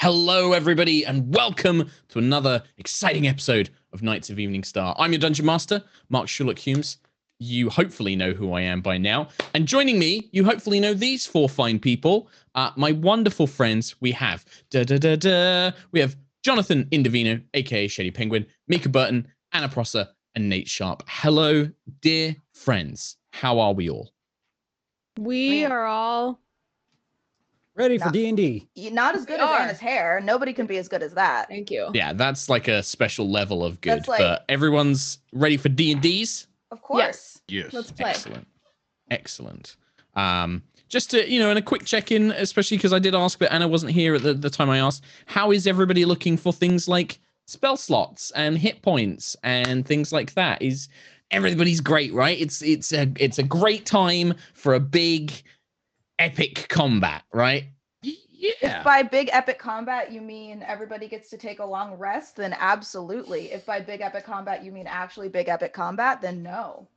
Hello, everybody, and welcome to another exciting episode of Knights of Eveningstar. I'm your Dungeon Master, Mark SherlockHulmes. You hopefully know who I am by now. And joining me, you hopefully know these four fine people. My wonderful friends. We have we have Jonathan Indovino, aka ShadyPenguinn, Mica Burton, Anna Prosser, and Nate Sharp. Hello, dear friends. How are we all? We are all ready for D&D. Not as good as Anna's hair. Nobody can be as good as that. Thank you. Yeah, that's like a special level of good. Like, but everyone's ready for D&Ds? Of course. Yes. Let's play. Excellent. Just to, in a quick check-in, especially because I did ask, but Anna wasn't here at the time I asked, how is everybody looking for things like spell slots and hit points and things like that? Is everybody's great, right? It's a great time for a big epic combat, right? Yeah. If by big epic combat you mean everybody gets to take a long rest, then absolutely. If by big epic combat you mean actually big epic combat, then no.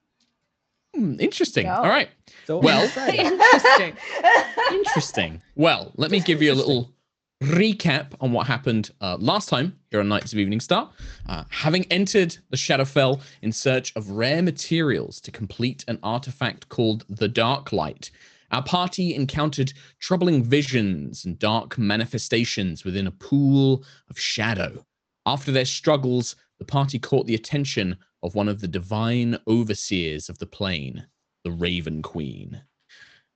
Interesting. No. All right. So well, Interesting. Well, let me give you a little recap on what happened last time here on Knights of Eveningstar. Having entered the Shadowfell in search of rare materials to complete an artifact called the Dark Light, our party encountered troubling visions and dark manifestations within a pool of shadow. After their struggles, the party caught the attention of one of the divine overseers of the plane, the Raven Queen.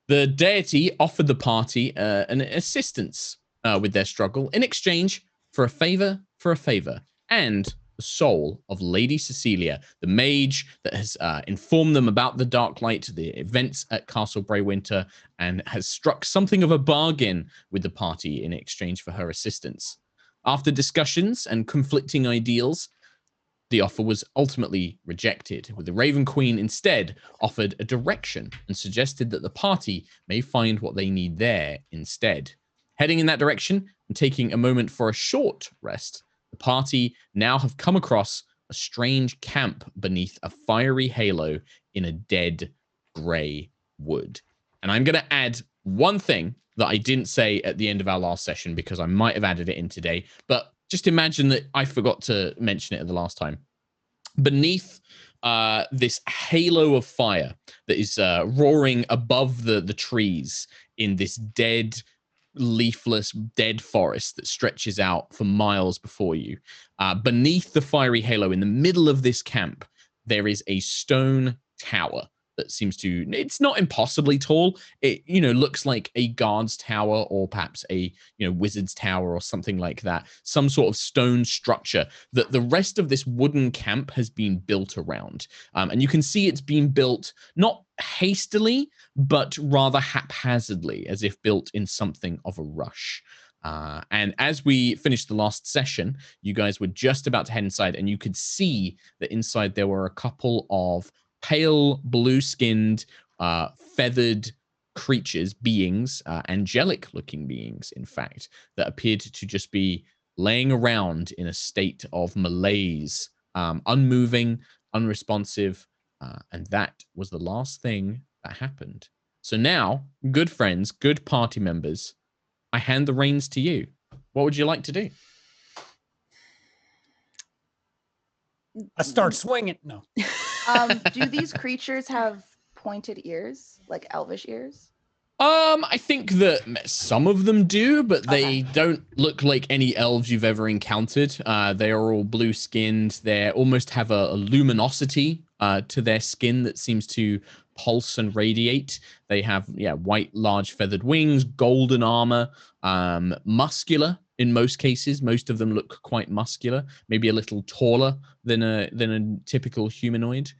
The deity offered the party an assistance with their struggle in exchange for a favor and the soul of Lady Cecilia, the mage that has informed them about the Dark Light, the events at Castle Breywinter, and has struck something of a bargain with the party in exchange for her assistance. After discussions and conflicting ideals, the offer was ultimately rejected, with the Raven Queen instead offered a direction and suggested that the party may find what they need there instead. Heading in that direction and taking a moment for a short rest, the party now have come across a strange camp beneath a fiery halo in a dead grey wood. And I'm going to add one thing that I didn't say at the end of our last session because I might have added it in today, but just imagine that I forgot to mention it at the last time. Beneath this halo of fire that is roaring above the trees in this dead leafless, dead forest that stretches out for miles before you. Beneath the fiery halo, in the middle of this camp, there is a stone tower that seems to, it's not impossibly tall. It, looks like a guard's tower or perhaps a, wizard's tower or something like that. Some sort of stone structure that the rest of this wooden camp has been built around. And you can see it's been built not hastily, but rather haphazardly, as if built in something of a rush. And as we finished the last session, you guys were just about to head inside, and you could see that inside there were a couple of pale blue-skinned, feathered creatures, beings, angelic-looking beings, in fact, that appeared to just be laying around in a state of malaise, unmoving, unresponsive, and that was the last thing that happened. So now, good friends, good party members, I hand the reins to you. What would you like to do? I start swinging. No. Do these creatures have pointed ears, like elvish ears? I think that some of them do, but they don't look like any elves you've ever encountered. They are all blue-skinned. They almost have a luminosity to their skin that seems to pulse and radiate. They have, white, large feathered wings, golden armor, muscular in most cases. Most of them look quite muscular, maybe a little taller than a typical humanoid.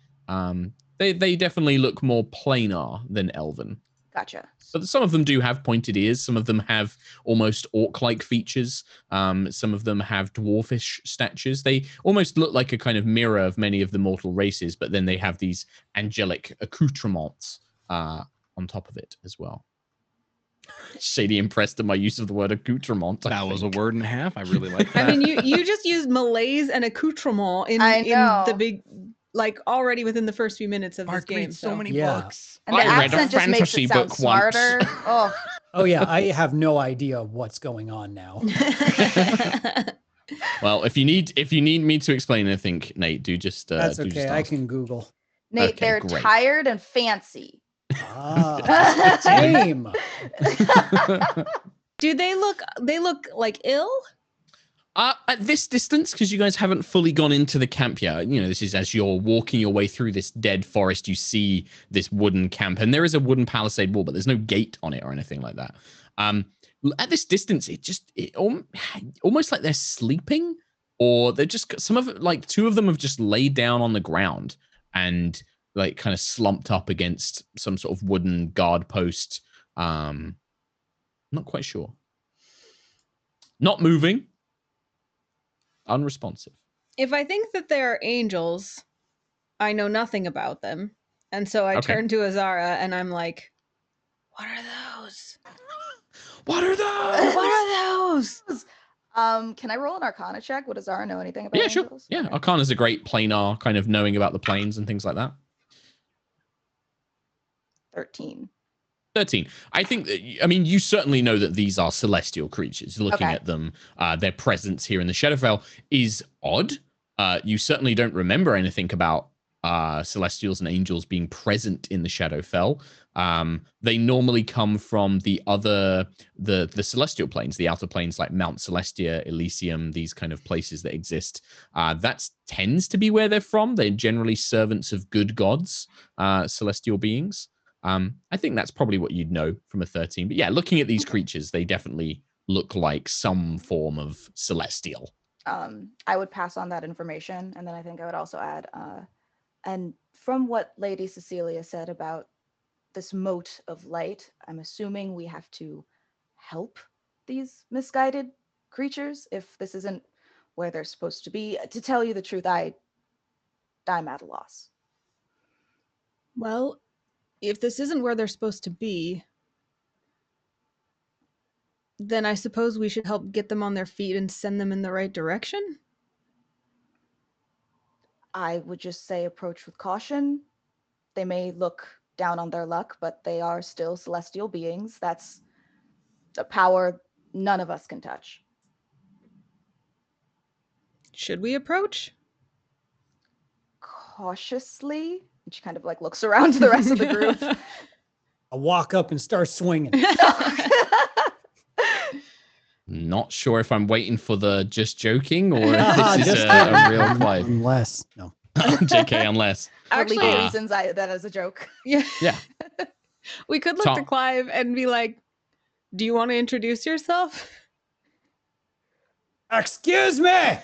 They definitely look more planar than elven. Gotcha. But some of them do have pointed ears. Some of them have almost orc-like features. Some of them have dwarfish statures. They almost look like a kind of mirror of many of the mortal races, but then they have these angelic accoutrements on top of it as well. Shady impressed at my use of the word accoutrement. That was a word and a half. I really like that. I mean, you just used malaise and accoutrement in the big, like already within the first few minutes of Mark this game. reads so many books. And the I read a accent just makes fantasy it sound book smarter. once. Oh yeah, I have no idea what's going on now. Well, if you need me to explain anything, Nate, do just That's do okay. just I ask. can Google. Nate, Okay, they're great. tired and fancy. Ah, same. Do they look like ill? At this distance, because you guys haven't fully gone into the camp yet, this is as you're walking your way through this dead forest, you see this wooden camp, and there is a wooden palisade wall, but there's no gate on it or anything like that. At this distance, it almost like they're sleeping, or they're just two of them have just laid down on the ground and like kind of slumped up against some sort of wooden guard post. Not quite sure. Not moving. Unresponsive. If I think that they are angels, I know nothing about them. And so I turn to Azara and I'm like, what are those? What are those? What are those? Can I roll an Arcana check? Would Azara know anything about Sure. angels? Yeah, Okay. Arcana's a great planar kind of knowing about the planes and things like that. 13. 13. I think that, you certainly know that these are celestial creatures. Looking at them, their presence here in the Shadowfell is odd. You certainly don't remember anything about celestials and angels being present in the Shadowfell. They normally come from the celestial planes, the outer planes like Mount Celestia, Elysium, these kind of places that exist. That tends to be where they're from. They're generally servants of good gods, celestial beings. I think that's probably what you'd know from a 13. But yeah, looking at these creatures, they definitely look like some form of celestial. I would pass on that information, and then I think I would also add, and from what Lady Cecilia said about this mote of light, I'm assuming we have to help these misguided creatures if this isn't where they're supposed to be. To tell you the truth, I'm at a loss. Well, if this isn't where they're supposed to be, then I suppose we should help get them on their feet and send them in the right direction? I would just say approach with caution. They may look down on their luck, but they are still celestial beings. That's a power none of us can touch. Should we approach? Cautiously. And she kind of like looks around to the rest of the group. I walk up and start swinging. Not sure if I'm waiting for the just joking or if this is a real Clive. Unless, no. JK, unless. For Actually, legal reasons, that is a joke. Yeah. Yeah. We could look to Clive and be like, do you want to introduce yourself? Excuse me!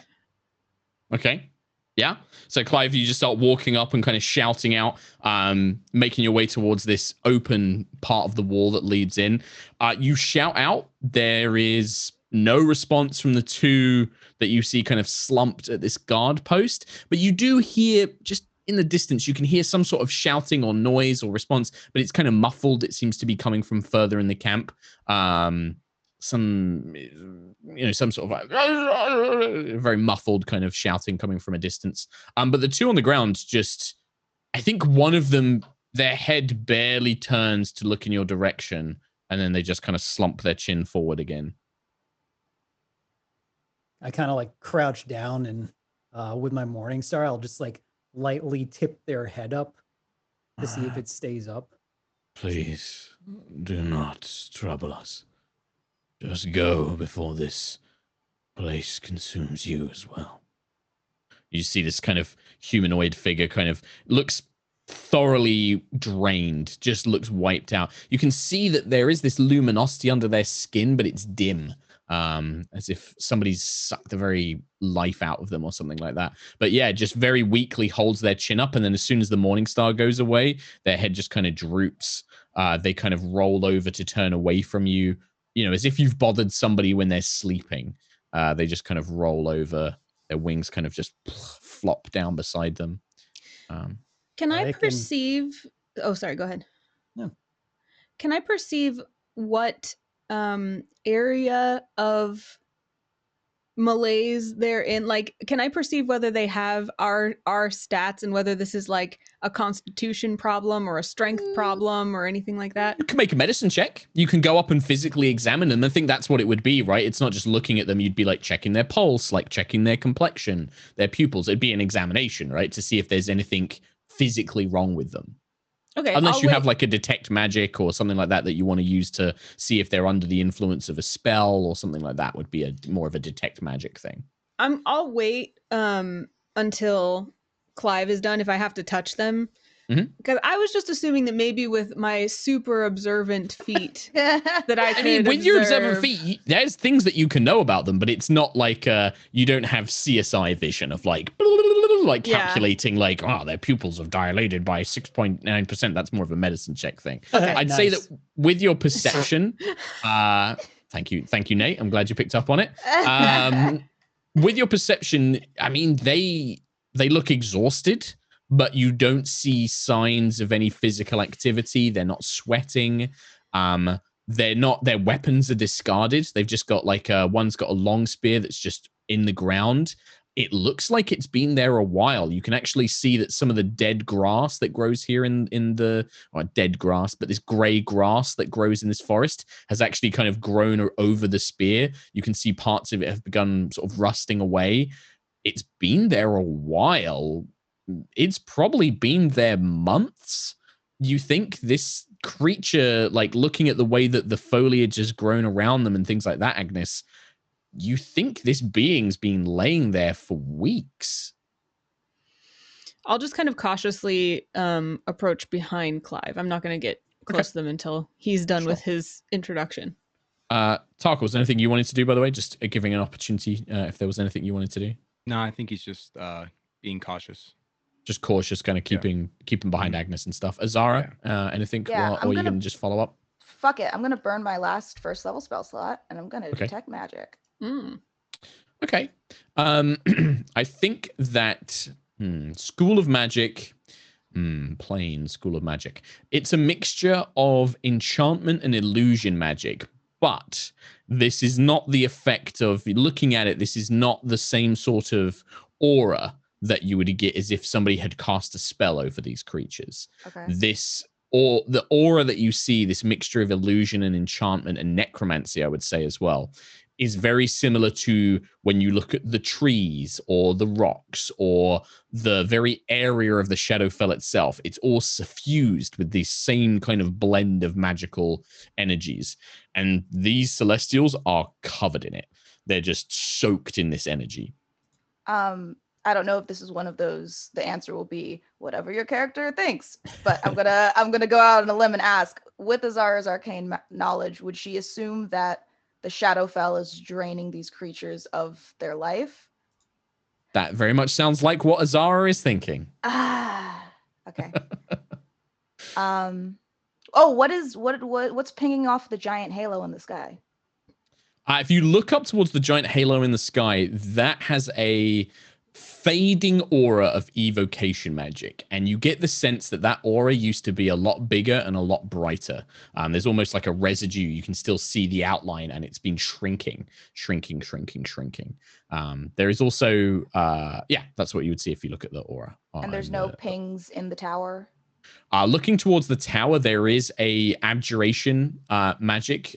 Okay. Yeah. So Clive, you just start walking up and kind of shouting out, making your way towards this open part of the wall that leads in. You shout out. There is no response from the two that you see kind of slumped at this guard post, but you do hear just in the distance, you can hear some sort of shouting or noise or response, but it's kind of muffled. It seems to be coming from further in the camp. Some sort of like very muffled kind of shouting coming from a distance. But the two on the ground just, I think one of them, their head barely turns to look in your direction, and then they just kind of slump their chin forward again. I kind of like crouch down and with my Morningstar, I'll just like lightly tip their head up to see if it stays up. Please do not trouble us. Just go before this place consumes you as well. You see this kind of humanoid figure kind of looks thoroughly drained, just looks wiped out. You can see that there is this luminosity under their skin, but it's dim, as if somebody's sucked the very life out of them or something like that. But yeah, just very weakly holds their chin up, and then as soon as the Morningstar goes away, their head just kind of droops. They kind of roll over to turn away from you, as if you've bothered somebody when they're sleeping. They just kind of roll over. Their wings kind of just flop down beside them. Can I perceive... Oh, sorry, go ahead. No. Can I perceive what area of malaise they're in? Like, can I perceive whether they have our stats and whether this is like a constitution problem or a strength problem or anything like that? You can make a medicine check. You can go up and physically examine them. I think that's what it would be, right? It's not just looking at them. You'd be like checking their pulse, like checking their complexion, their pupils. It'd be an examination, right? To see if there's anything physically wrong with them. Okay. Unless you have like a detect magic or something like that you want to use to see if they're under the influence of a spell or something like that, would be more of a detect magic thing. I'll wait until Clive is done if I have to touch them. Because I was just assuming that maybe with my super observant feet that I could with your observant feet, there's things that you can know about them, but it's not like you don't have CSI vision of like calculating like, their pupils have dilated by 6.9%. That's more of a medicine check thing. Okay, I'd say that with your perception, thank you, Nate. I'm glad you picked up on it. With your perception, I mean, they look exhausted, but you don't see signs of any physical activity. They're not sweating. Their weapons are discarded. They've just got like one's got a long spear that's just in the ground. It looks like it's been there a while. You can actually see that some of the dead grass that grows here dead grass, but this gray grass that grows in this forest has actually kind of grown over the spear. You can see parts of it have begun sort of rusting away. It's been there a while. It's probably been there months. You think this creature, like looking at the way that the foliage has grown around them and things like that, Agnis, you think this being's been laying there for weeks. I'll just kind of cautiously approach behind Clive. I'm not going to get close to them until he's done with his introduction. Tarkhal, was there anything you wanted to do, by the way? Just giving an opportunity if there was anything you wanted to do. No, I think he's just being cautious. Just cautious, kind of keeping behind Agnis and stuff. Azara, anything? Yeah, or are you going to just follow up? Fuck it. I'm going to burn my last first level spell slot, and I'm going to detect magic. Okay. I think that School of Magic, plain School of Magic. It's a mixture of enchantment and illusion magic, but this is not the effect of looking at it. This is not the same sort of aura that you would get as if somebody had cast a spell over these creatures. Okay. The aura that you see, this mixture of illusion and enchantment and necromancy, I would say as well, is very similar to when you look at the trees or the rocks or the very area of the Shadowfell itself. It's all suffused with this same kind of blend of magical energies. And these Celestials are covered in it. They're just soaked in this energy. I don't know if this is one of those, the answer will be whatever your character thinks, but I'm gonna go out on a limb and ask, with Azara's arcane knowledge, would she assume that the Shadowfell is draining these creatures of their life? That very much sounds like what Azara is thinking. Okay. What's pinging off the giant halo in the sky? If you look up towards the giant halo in the sky, that has a fading aura of evocation magic, and you get the sense that that aura used to be a lot bigger and a lot brighter. There's almost like a residue. You can still see the outline, and it's been shrinking. There is also that's what you would see if you look at the aura. And there's no pings in the tower. Looking towards the tower, there is a abjuration magic.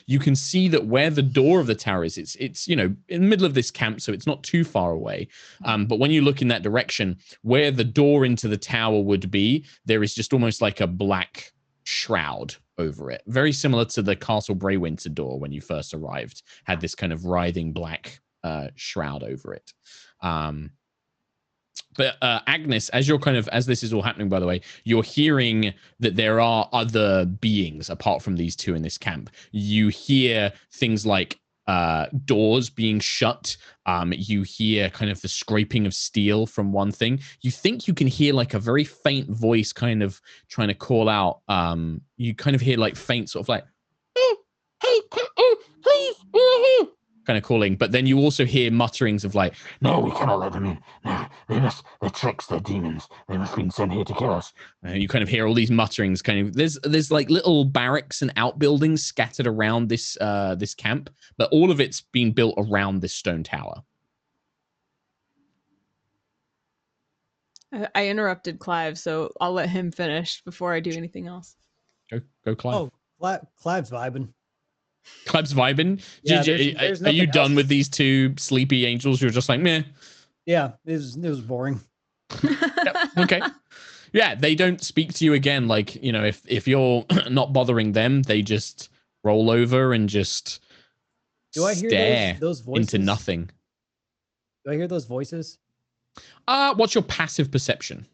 You can see that where the door of the tower is, it's in the middle of this camp, so it's not too far away. But when you look in that direction, where the door into the tower would be, there is just almost like a black shroud over it. Very similar to the Castle Breywinter door when you first arrived, had this kind of writhing black shroud over it. But Agnis, as this is all happening, by the way, you're hearing that there are other beings apart from these two in this camp. You hear things like doors being shut. You hear kind of the scraping of steel from one thing. You think you can hear like a very faint voice kind of trying to call out. You kind of hear like faint sort of like, hey, please, kind of calling, but then you also hear mutterings of like, no, we cannot let them in. No, they're tricks, they're demons. They must have been sent here to kill us. And you kind of hear all these mutterings. Kind of there's like little barracks and outbuildings scattered around this camp, but all of it's been built around this stone tower. I interrupted Clive, so I'll let him finish before I do anything else. Go, Clive. Oh, Clive's vibing. Clive's vibing. Yeah, there's are you done else. with these two sleepy angels? You're just like, meh. Yeah, it was boring. Yep, okay. Yeah, they don't speak to you again. Like, if you're not bothering them, they just roll over and just stare those voices? into nothing. Do I hear those voices? What's your passive perception?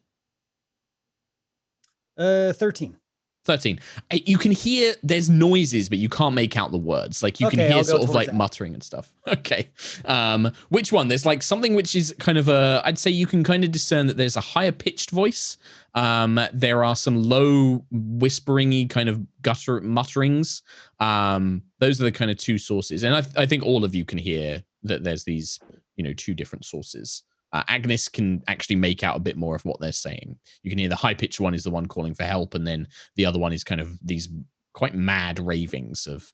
13. 13. You can hear there's noises, but you can't make out the words. Like you can hear sort of like muttering and stuff. Okay. Which one? There's like something which is kind of I'd say you can kind of discern that there's a higher pitched voice. There are some low whisperingy kind of gutter mutterings. Those are the kind of two sources. And I think all of you can hear that there's these, two different sources. Agnis can actually make out a bit more of what they're saying. You can hear the high-pitched one is the one calling for help, and then the other one is kind of these quite mad ravings of,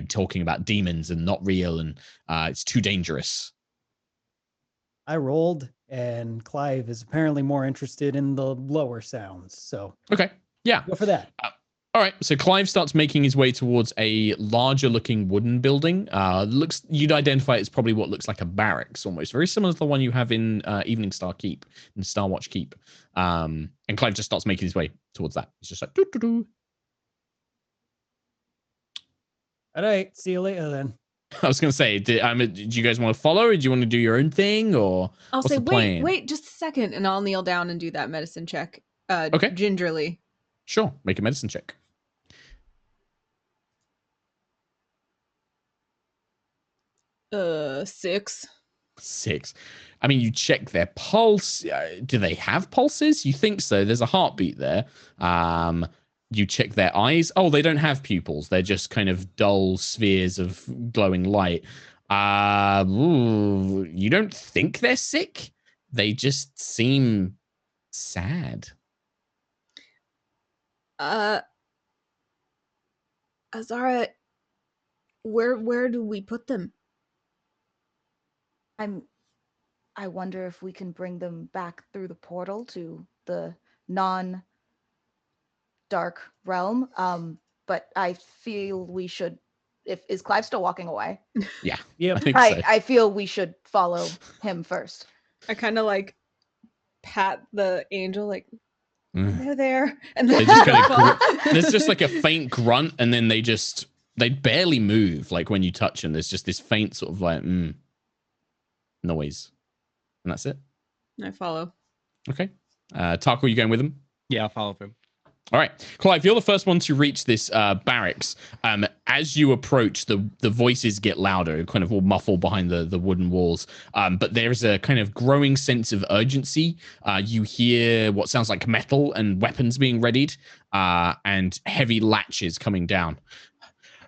talking about demons and not real, and it's too dangerous. I rolled, and Clive is apparently more interested in the lower sounds. So okay, yeah, go for that. All right, so Clive starts making his way towards a larger-looking wooden building. You'd identify it as probably what looks like a barracks, almost very similar to the one you have in Eveningstar Keep, in Starwatch Keep. And Clive just starts making his way towards that. He's just like, doo-doo-doo. All right, see you later then. I was going to say, do you guys want to follow, or do you want to do your own thing, or I'll what's say, the plan? wait, just a second, and I'll kneel down and do that medicine check. Okay. Gingerly. Sure, make a medicine check. 6. 6. I mean, you check their pulse. Do they have pulses? You think so. There's a heartbeat there. You check their eyes. Oh, they don't have pupils. They're just kind of dull spheres of glowing light. You don't think they're sick? They just seem sad. Azara, where do we put them? I wonder if we can bring them back through the portal to the non-dark realm. But I feel we should Is Clive still walking away? Yeah. Yep. I think so. I feel we should follow him first. I kind of like pat the angel, like Mm. they're there, and then They just kind follow. of there's just like a faint grunt, and then they barely move. Like when you touch them, there's just this faint sort of like noise, and that's it. I follow. Okay. Tarkhal, you going with them? Yeah, I'll follow through. All right, Clive, you're the first one to reach this barracks. As you approach, the voices get louder, kind of all muffled behind the wooden walls. But there's a kind of growing sense of urgency. You hear what sounds like metal and weapons being readied, and heavy latches coming down.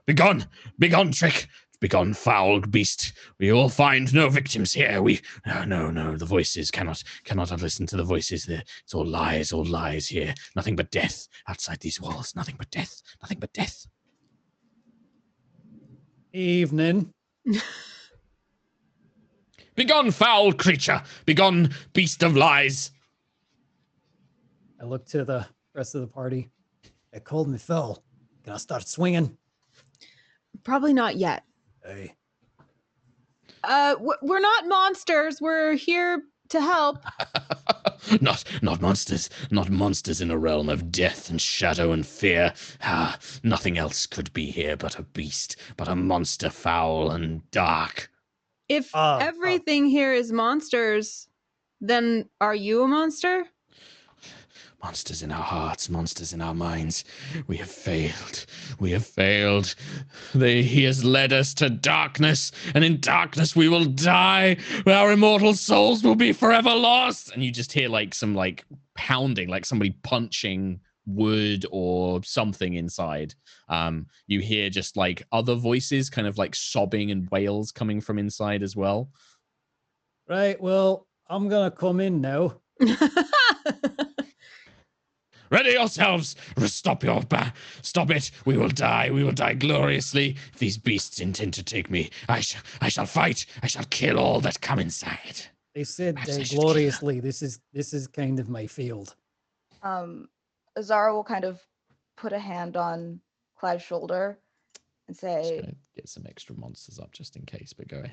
Begone, trick. Begone, foul beast. We will find no victims here. No. The voices cannot listen to the voices. It's all lies here. Nothing but death outside these walls. Nothing but death. Evening. Begone, foul creature. Begone, beast of lies. I look to the rest of the party. They called me foul. Can I start swinging? Probably not yet. Hey. We're not monsters. We're here to help. Not monsters in a realm of death and shadow and fear. Nothing else could be here but a beast, but a monster foul and dark. If everything here is monsters, then are you a monster? Monsters in our hearts, monsters in our minds. We have failed. He has led us to darkness, and in darkness we will die. Our immortal souls will be forever lost. And you just hear like some like pounding, like somebody punching wood or something inside. You hear just like other voices, kind of like sobbing and wails coming from inside as well. Right, well, I'm gonna come in now. Ready yourselves! Stop it! We will die gloriously. If these beasts intend to take me, I shall fight. I shall kill all that come inside. They said Perhaps I should gloriously. This is kind of my field. Azara will kind of put a hand on Clive's shoulder and Just say, gonna get some extra monsters up just in case, but go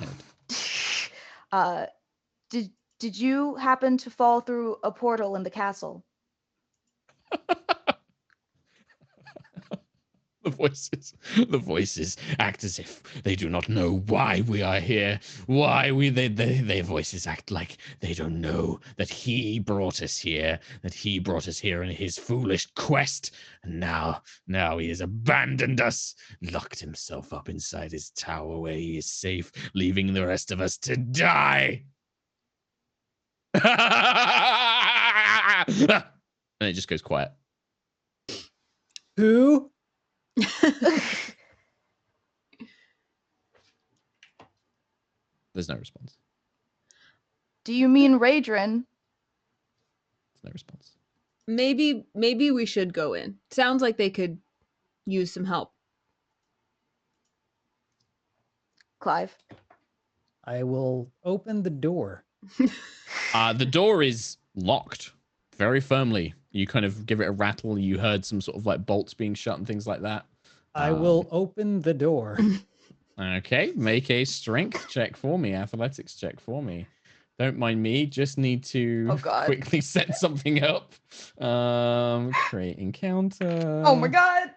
ahead. Did you happen to fall through a portal in the castle? The voices act as if they do not know why we are here. Their voices act like they don't know that he brought us here, in his foolish quest. And now he has abandoned us, locked himself up inside his tower where he is safe, leaving the rest of us to die. And it just goes quiet. Who? There's no response. Do you mean Radrin? There's no response. Maybe we should go in. Sounds like they could use some help. Clive? I will open the door. The door is locked very firmly. You kind of give it a rattle. You heard some sort of like bolts being shut and things like that. I will open the door. Okay, make a strength check for me, athletics check for me. Don't mind me, just need to quickly set something up. Create encounter. Oh my god.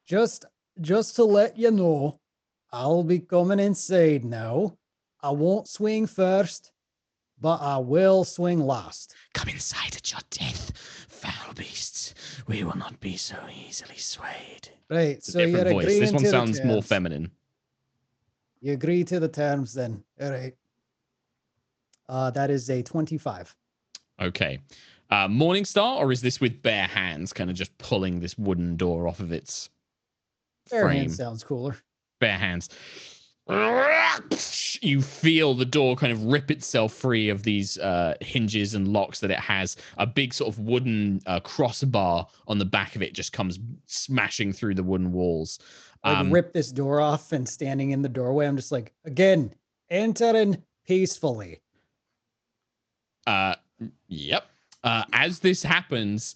Just to let you know, I'll be coming inside now. I won't swing first, but I will swing last. Come inside at your death, foul beasts. We will not be so easily swayed. Right, It's a so you're different voice. agreeing This one to the sounds more terms. feminine. You agree to the terms then. All right. That is a 25. Okay. Morningstar, or is this with bare hands, kind of just pulling this wooden door off of its Fair frame? hand sounds cooler. Bare hands. You feel the door kind of rip itself free of these hinges and locks that it has. A big sort of wooden crossbar on the back of it just comes smashing through the wooden walls. Rip this door off, and standing in the doorway, I'm just like, again, entering peacefully. Yep. As this happens,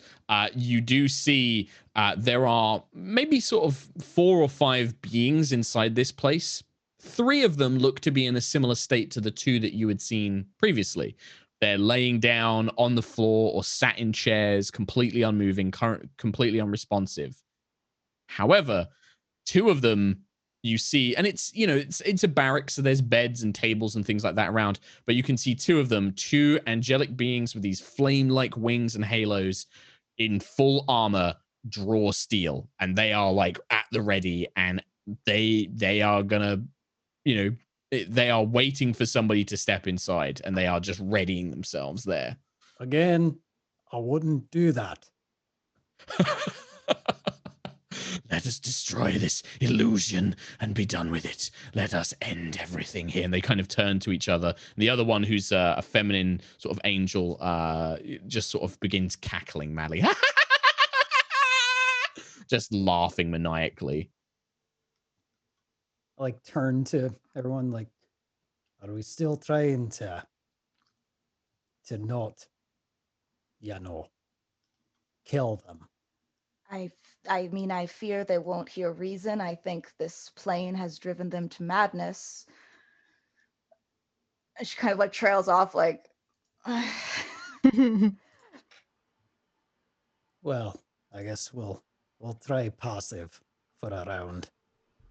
you do see there are maybe sort of 4 or 5 beings inside this place. 3 of them look to be in a similar state to the 2 that you had seen previously. They're laying down on the floor or sat in chairs, completely unmoving, completely unresponsive. However, 2 of them you see, and it's a barracks, so there's beds and tables and things like that around, but you can see 2 of them, 2 angelic beings with these flame-like wings and halos in full armor, draw steel, and they are like at the ready, and they are gonna, they are waiting for somebody to step inside, and they are just readying themselves there. Again, I wouldn't do that. Let us destroy this illusion and be done with it. Let us end everything here. And they kind of turn to each other. The other one, who's a feminine sort of angel, just sort of begins cackling madly. Just laughing maniacally. I like turn to everyone like, are we still trying to not, kill them? I mean, I fear they won't hear reason. I think this plane has driven them to madness. And she kind of like trails off like, well, I guess we'll try passive for a round.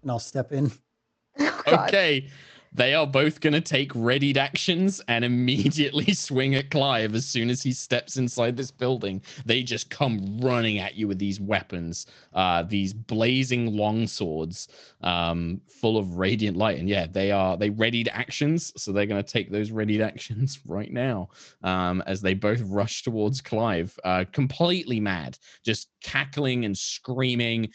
And I'll step in. oh, God. Okay. They are both going to take readied actions and immediately swing at Clive as soon as he steps inside this building. They just come running at you with these weapons, these blazing long swords, full of radiant light. And yeah, they readied actions, so they're going to take those readied actions right now, as they both rush towards Clive, completely mad, just cackling and screaming,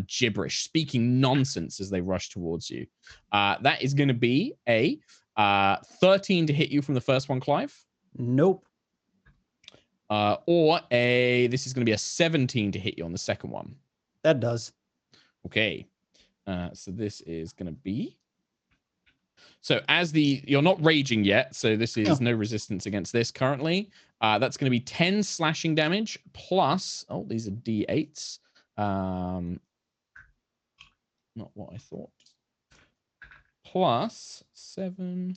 gibberish, speaking nonsense as they rush towards you. That is going to be a 13 to hit you from the first one, Clive. Nope. This is going to be a 17 to hit you on the second one. That does. Okay. So this is going to be... So you're not raging yet, so this is no resistance against this currently. That's going to be 10 slashing damage plus... Oh, these are D8s. Not what I thought. Plus 7,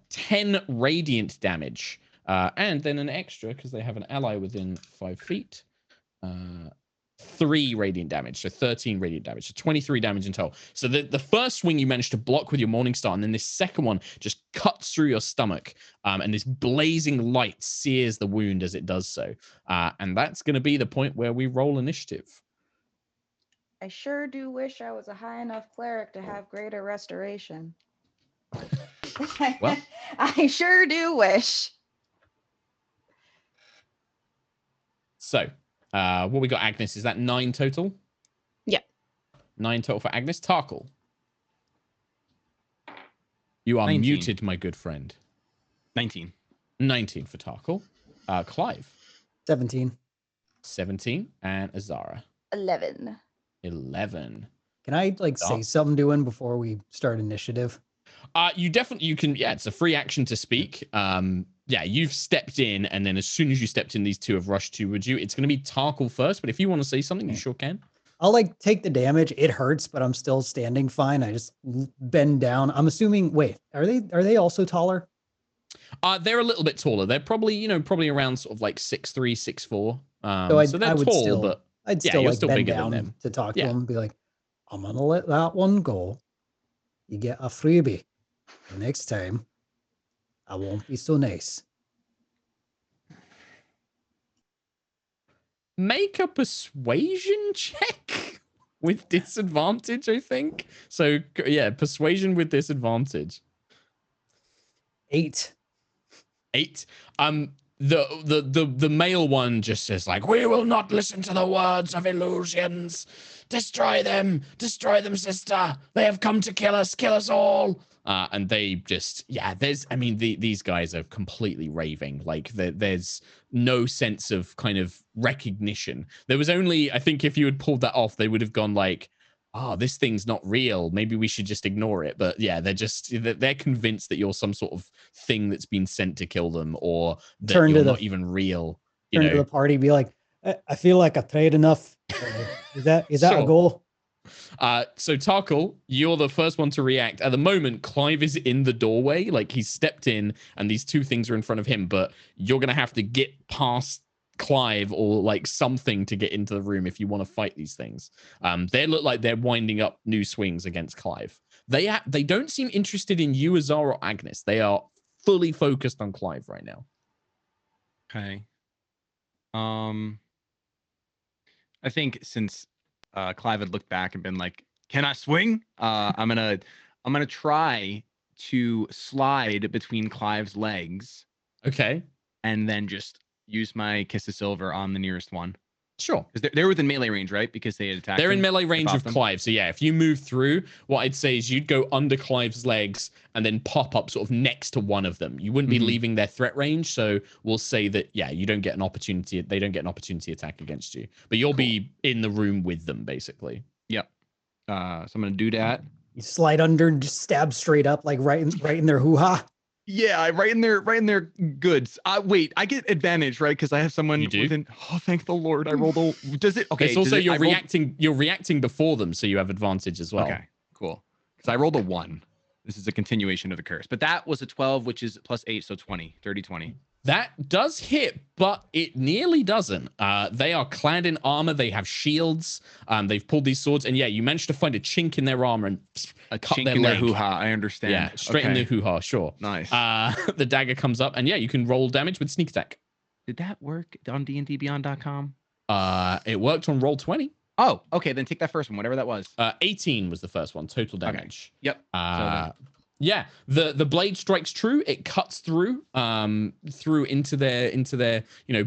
10 radiant damage, and then an extra because they have an ally within 5 feet. 3 radiant damage, so 13 radiant damage, so 23 damage in total. So the first swing you managed to block with your Morningstar, and then this second one just cuts through your stomach, and this blazing light sears the wound as it does so. And that's going to be the point where we roll initiative. I sure do wish I was a high enough cleric to have greater restoration. Well, I sure do wish. So, what we got, Agnis? Is that 9 total? Yeah. 9 total for Agnis. Tarkhal. You are 19. muted, my good friend. 19. 19 for Tarkhal. Clive. 17. 17. And Azara. 11. 11. Can I say something to him before we start initiative? You can. Yeah, it's a free action to speak. Yeah, you've stepped in, and then as soon as you stepped in, these 2 have rushed towards you. It's going to be Tarkhal first, but if you want to say something, you sure can. I'll take the damage. It hurts, but I'm still standing fine. I just bend down. I'm assuming. Wait, are they also taller? They're a little bit taller. They're probably around sort of like 6'3", 6'4". So they're I would tall, still, but I'd yeah, still you're like still bend bigger down than them. to talk to him and be like, I'm gonna let that one go. You get a freebie. The next time, I won't be so nice. Make a persuasion check with disadvantage, I think. So yeah, persuasion with disadvantage. 8. 8. The male one just says like, we will not listen to the words of illusions. Destroy them, sister. They have come to kill us all. And they just, these guys are completely raving. Like there's no sense of kind of recognition. There was only, I think if you had pulled that off, they would have gone like, oh, this thing's not real. Maybe we should just ignore it. But yeah, they're convinced that you're some sort of thing that's been sent to kill them, or that you're not even real. Turn to the party, be like, I feel like I've played enough. Is that Sure. a goal? So Tarkhal, you're the first one to react. At the moment, Clive is in the doorway, like he's stepped in, and these two things are in front of him. But you're gonna have to get past Clive or like something to get into the room if you want to fight these things. They look like they're winding up new swings against Clive. They don't seem interested in you, Azara or Agnis. They are fully focused on Clive right now. Okay. I think since Clive had looked back and been like, "Can I swing?" I'm gonna try to slide between Clive's legs. Okay. And then just use my Kiss of Silver on the nearest one. Sure. Because they're within melee range, right? Because they had attacked. They're in melee range of Clive. So yeah, if you move through, what I'd say is you'd go under Clive's legs and then pop up sort of next to one of them. You wouldn't be leaving their threat range. So we'll say that, yeah, you don't get an opportunity. They don't get an opportunity attack against you, but you'll be in the room with them basically. Yep. So I'm going to do that. You slide under and just stab straight up, like right in their hoo-ha. Yeah, right in their goods. Wait, I get advantage, right? Because I have someone within. Oh, thank the Lord! I rolled a. Does it? Okay. It's also you're reacting. You're reacting before them, so you have advantage as well. Okay, cool. Because I rolled a 1. This is a continuation of the curse, but that was a 12, which is plus 8, so 20, 30, 20. That does hit, but it nearly doesn't. They are clad in armor. They have shields. They've pulled these swords, and yeah, you managed to find a chink in their armor and a cut chink their in leg. their hoo-ha. I understand. Yeah, straight in the hoo-ha. Sure. Nice. The dagger comes up, and yeah, you can roll damage with sneak attack. Did that work on dndbeyond.com? It worked on Roll20. Oh, okay. Then take that first one, whatever that was. 18 was the first one, total damage. Okay. Yep. Yeah, the blade strikes true. It cuts through into their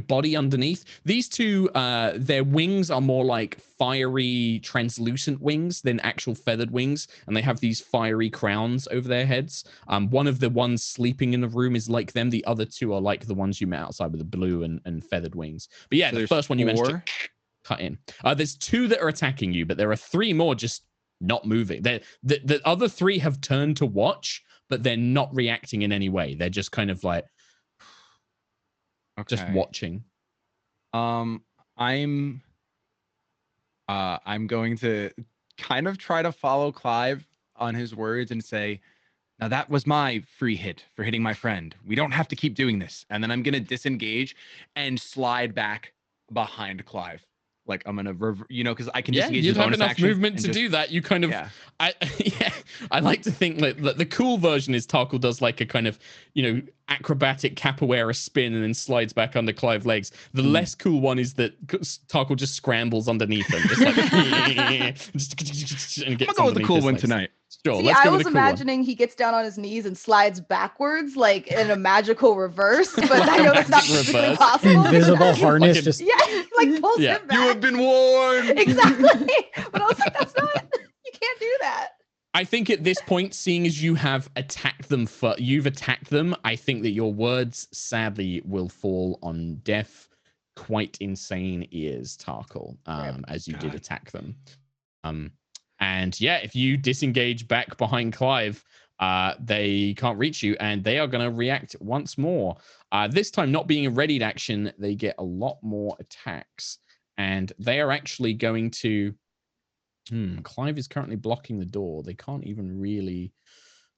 body underneath. These two, their wings are more like fiery, translucent wings than actual feathered wings, and they have these fiery crowns over their heads. One of the ones sleeping in the room is like them. The other two are like the ones you met outside with the blue and feathered wings. But yeah, so the first one you managed to cut in. There's 2 that are attacking you, but there are 3 more just not moving. The other 3 have turned to watch, but they're not reacting in any way. They're just kind of like just watching. I'm going to kind of try to follow Clive on his words and say, now that was my free hit for hitting my friend. We don't have to keep doing this. And then I'm going to disengage and slide back behind Clive. Like I'm gonna, because I can disengage. You have enough movement to do that. You kind of, I like to think that the cool version is Tarkhal does like a kind of, acrobatic capoeira spin and then slides back under Clive's legs. The less cool one is that Tarkhal just scrambles underneath him, just like, and gets I'll go with the cool one tonight. Sure, See, I was imagining he gets down on his knees and slides backwards, like in a magical reverse, but I know that's not physically possible. Invisible harness, just like pulls him back. You have been warned. Exactly, but I was like, that's not. You can't do that. I think at this point, seeing as you have attacked them, you've attacked them, I think that your words sadly will fall on deaf, quite insane ears, Tarkhal, as you did attack them. And yeah, if you disengage back behind Clive, they can't reach you, and they are going to react once more. This time, not being a readied action, they get a lot more attacks, and they are actually going to. Clive is currently blocking the door. They can't even really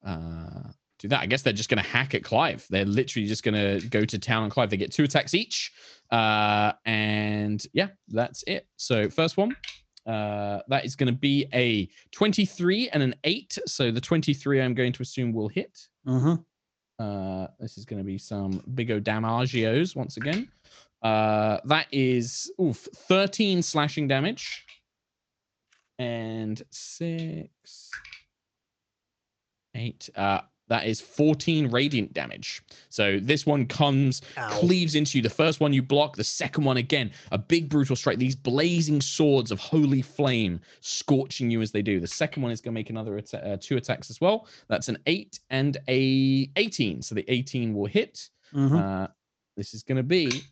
do that. I guess they're just going to hack at Clive. They're literally just going to go to town on Clive. They get 2 attacks each, and yeah, that's it. So first one. That is going to be a 23 and an 8. So the 23 I'm going to assume will hit. This is going to be some big o damagios once again. That is 13 slashing damage. And 6, 8. That is 14 radiant damage. So this one cleaves into you. The first one you block. The second one, again, a big brutal strike. These blazing swords of holy flame scorching you as they do. The second one is going to make another 2 attacks as well. That's an 8 and a 18. So the 18 will hit. This is going to be,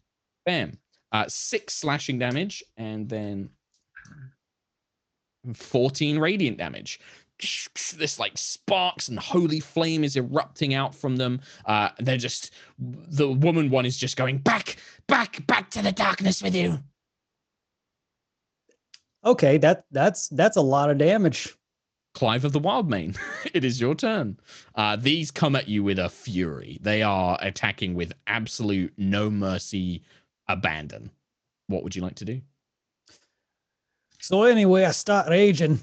bam, 6 slashing damage. And then 14 radiant damage. This like sparks and holy flame is erupting out from them. They're just, the woman one is just going back to the darkness with you. Okay, that's a lot of damage. Clive of the Wildmane, it is your turn. These come at you with a fury. They are attacking with absolute no mercy, abandon. What would you like to do? So anyway, I start raging.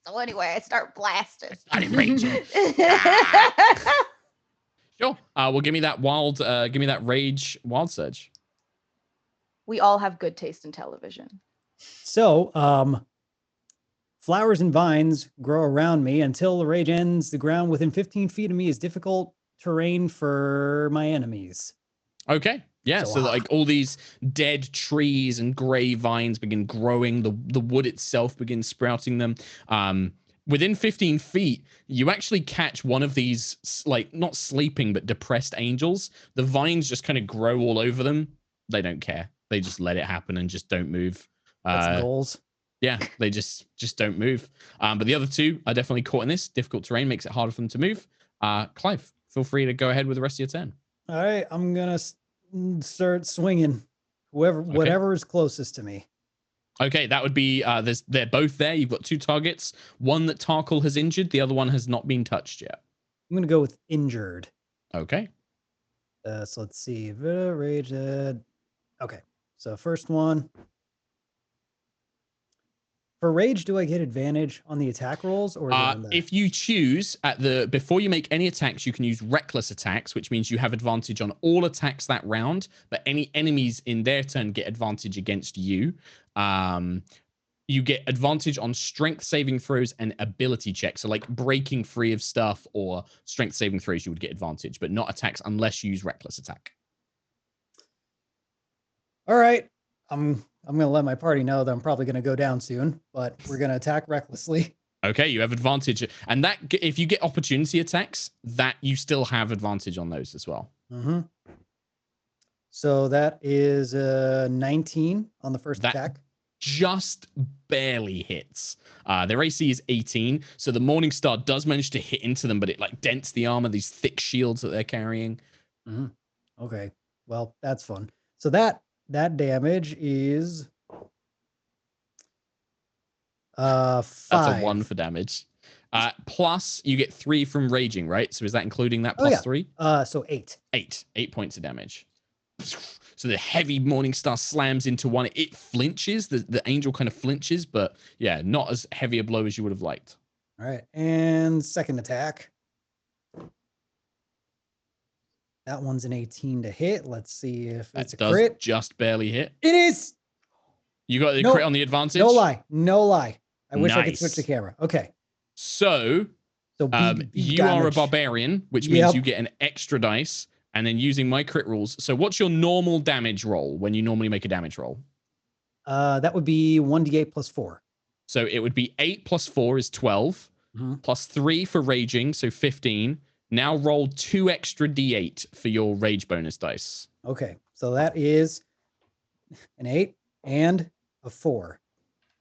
So anyway, I start blasting. Started raging. Sure. Well, give me that rage wild surge. We all have good taste in television. So, flowers and vines grow around me until the rage ends. The ground within 15 feet of me is difficult terrain for my enemies. Okay. Yeah. So like all these dead trees and gray vines begin growing. The wood itself begins sprouting them. Within 15 feet, you actually catch one of these, like, not sleeping, but depressed angels. The vines just kind of grow all over them. They don't care. They just let it happen and just don't move. That's goals. Yeah, they just don't move. But the other two are definitely caught in this. Difficult terrain makes it harder for them to move. Clive, feel free to go ahead with the rest of your turn. All right, I'm going to start swinging. Whatever is closest to me. Okay, that would be, they're both there. You've got two targets. One that Tarkhal has injured. The other one has not been touched yet. I'm going to go with injured. Okay. So let's see. Rage. Okay, so first one. For rage, do I get advantage on the attack rolls, or if you choose before you make any attacks, you can use reckless attacks, which means you have advantage on all attacks that round, but any enemies in their turn get advantage against you. You get advantage on strength saving throws and ability checks. So like breaking free of stuff or strength saving throws, you would get advantage, but not attacks unless you use reckless attack. All right. I'm going to let my party know that I'm probably going to go down soon, but we're going to attack recklessly. Okay, you have advantage. And that, if you get opportunity attacks, that you still have advantage on those as well. Mm-hmm. So that is 19 on the first attack. Just barely hits. Their AC is 18, so the Morningstar does manage to hit into them, but it like dents the armor, these thick shields that they're carrying. Mm-hmm. Okay, well, that's fun. So that damage is 5. That's a 1 for damage. Plus you get 3 from raging, right? So is that including that plus 3? So 8. 8 points of damage. So the heavy Morningstar slams into one. It flinches. The angel kind of flinches, but yeah, not as heavy a blow as you would have liked. All right, and second attack. That one's an 18 to hit. Let's see if it's a crit. Just barely hit. It is. You got the crit on the advantage? No lie. I wish I could switch the camera. Okay. So you are a barbarian, which means you get an extra dice, and then using my crit rules. So what's your normal damage roll when you normally make a damage roll? That would be 1d8 plus 4. So it would be 8 plus 4 is 12, plus 3 for raging, so 15. Now roll 2 extra d8 for your rage bonus dice. Okay, so that is an 8 and a 4,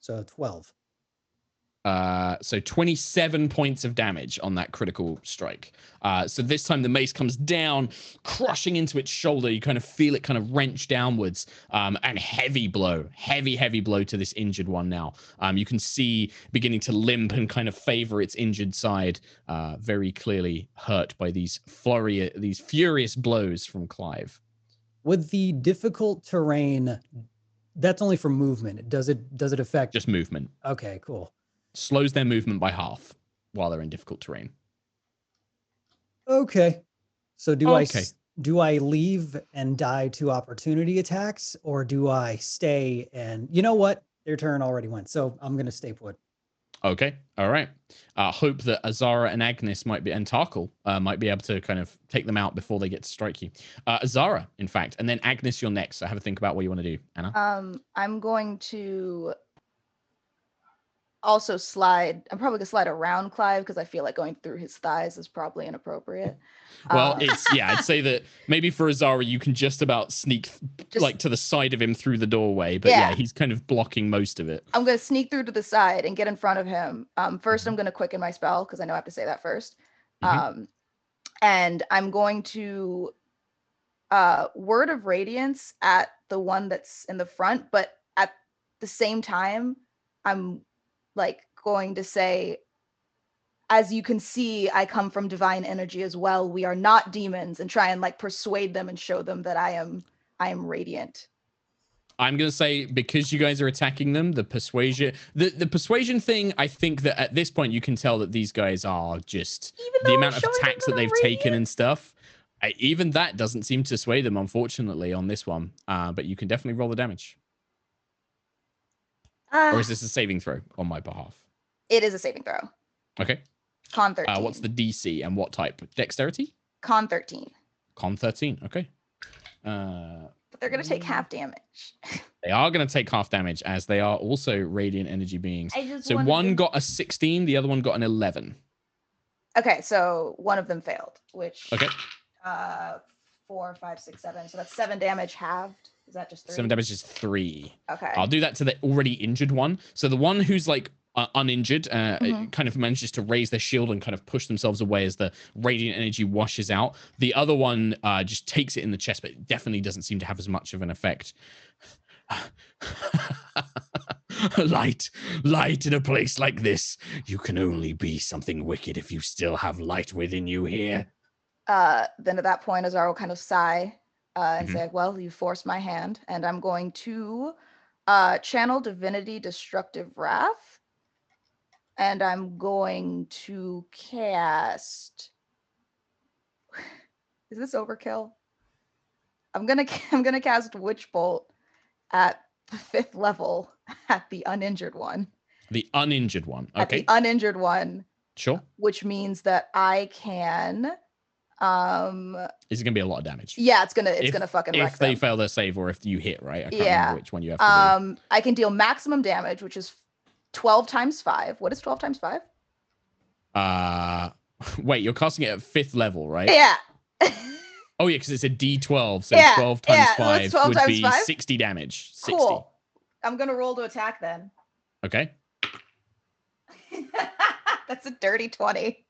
so 12. So 27 points of damage on that critical strike. So this time the mace comes down, crushing into its shoulder. You kind of feel it kind of wrench downwards, and heavy blow to this injured one now. You can see beginning to limp and kind of favor its injured side, very clearly hurt by these furious blows from Clive. With the difficult terrain, that's only for movement. Does it affect? Just movement. Okay, cool. Slows their movement by half while they're in difficult terrain. Okay. So do I leave and die to opportunity attacks, or do I stay and, you know what? Their turn already went, so I'm going to stay put. Okay. All right. Hope that Azara and Agnis and Tarkhal might be able to kind of take them out before they get to strike you. Azara, in fact, and then Agnis, you're next. So have a think about what you want to do, Anna. I'm going to also slide. I'm probably gonna slide around Clive because I feel like going through his thighs is probably inappropriate. Well, I'd say that maybe for Azara, you can just about sneak like to the side of him through the doorway, but yeah, he's kind of blocking most of it. I'm gonna sneak through to the side and get in front of him. First, I'm gonna quicken my spell because I know I have to say that first. And I'm going to Word of Radiance at the one that's in the front, but at the same time, I'm like going to say, as you can see, I come from divine energy as well. We are not demons, and try and like persuade them and show them that I am radiant. I'm gonna say, because you guys are attacking them, the persuasion thing, I think that at this point you can tell that these guys are just the amount of attacks that they've taken and stuff. Even that doesn't seem to sway them, unfortunately, on this one. But you can definitely roll the damage. Or is this a saving throw on my behalf? It is a saving throw. Okay. Con 13. What's the DC and what type? Dexterity? Con 13. Con 13. Okay. But they're going to take half damage. They are going to take half damage, as they are also radiant energy beings. So one got a 16, the other one got an 11. Okay, so one of them failed, which... Okay. 4, 5, 6, 7. So that's 7 damage halved. Is that just 3? 7 damage is 3. Okay. I'll do that to the already injured one. So the one who's like uninjured kind of manages to raise their shield and kind of push themselves away as the radiant energy washes out. The other one just takes it in the chest, but it definitely doesn't seem to have as much of an effect. Light in a place like this. You can only be something wicked if you still have light within you here. Then at that point, Azara will kind of sigh and say, well, you forced my hand, and I'm going to channel Divinity Destructive Wrath, and I'm going to cast... Is this overkill? I'm gonna cast Witch Bolt at the 5th level at the uninjured one. The uninjured one. Okay. At the uninjured one. Sure. Which means that I can... Is it gonna be a lot of damage? Yeah, it's gonna fucking wreck if they them. fail their save or if you hit, right? I can't remember which one you have to do. I can deal maximum damage, which is 12 times 5. What is 12 times 5? Wait, you're casting it at 5th level, right? Yeah. Oh yeah, because it's a D12, so 12 times 5 12 would times be 5? 60 damage. 60. Cool. I'm gonna roll to attack then. Okay. That's a dirty 20.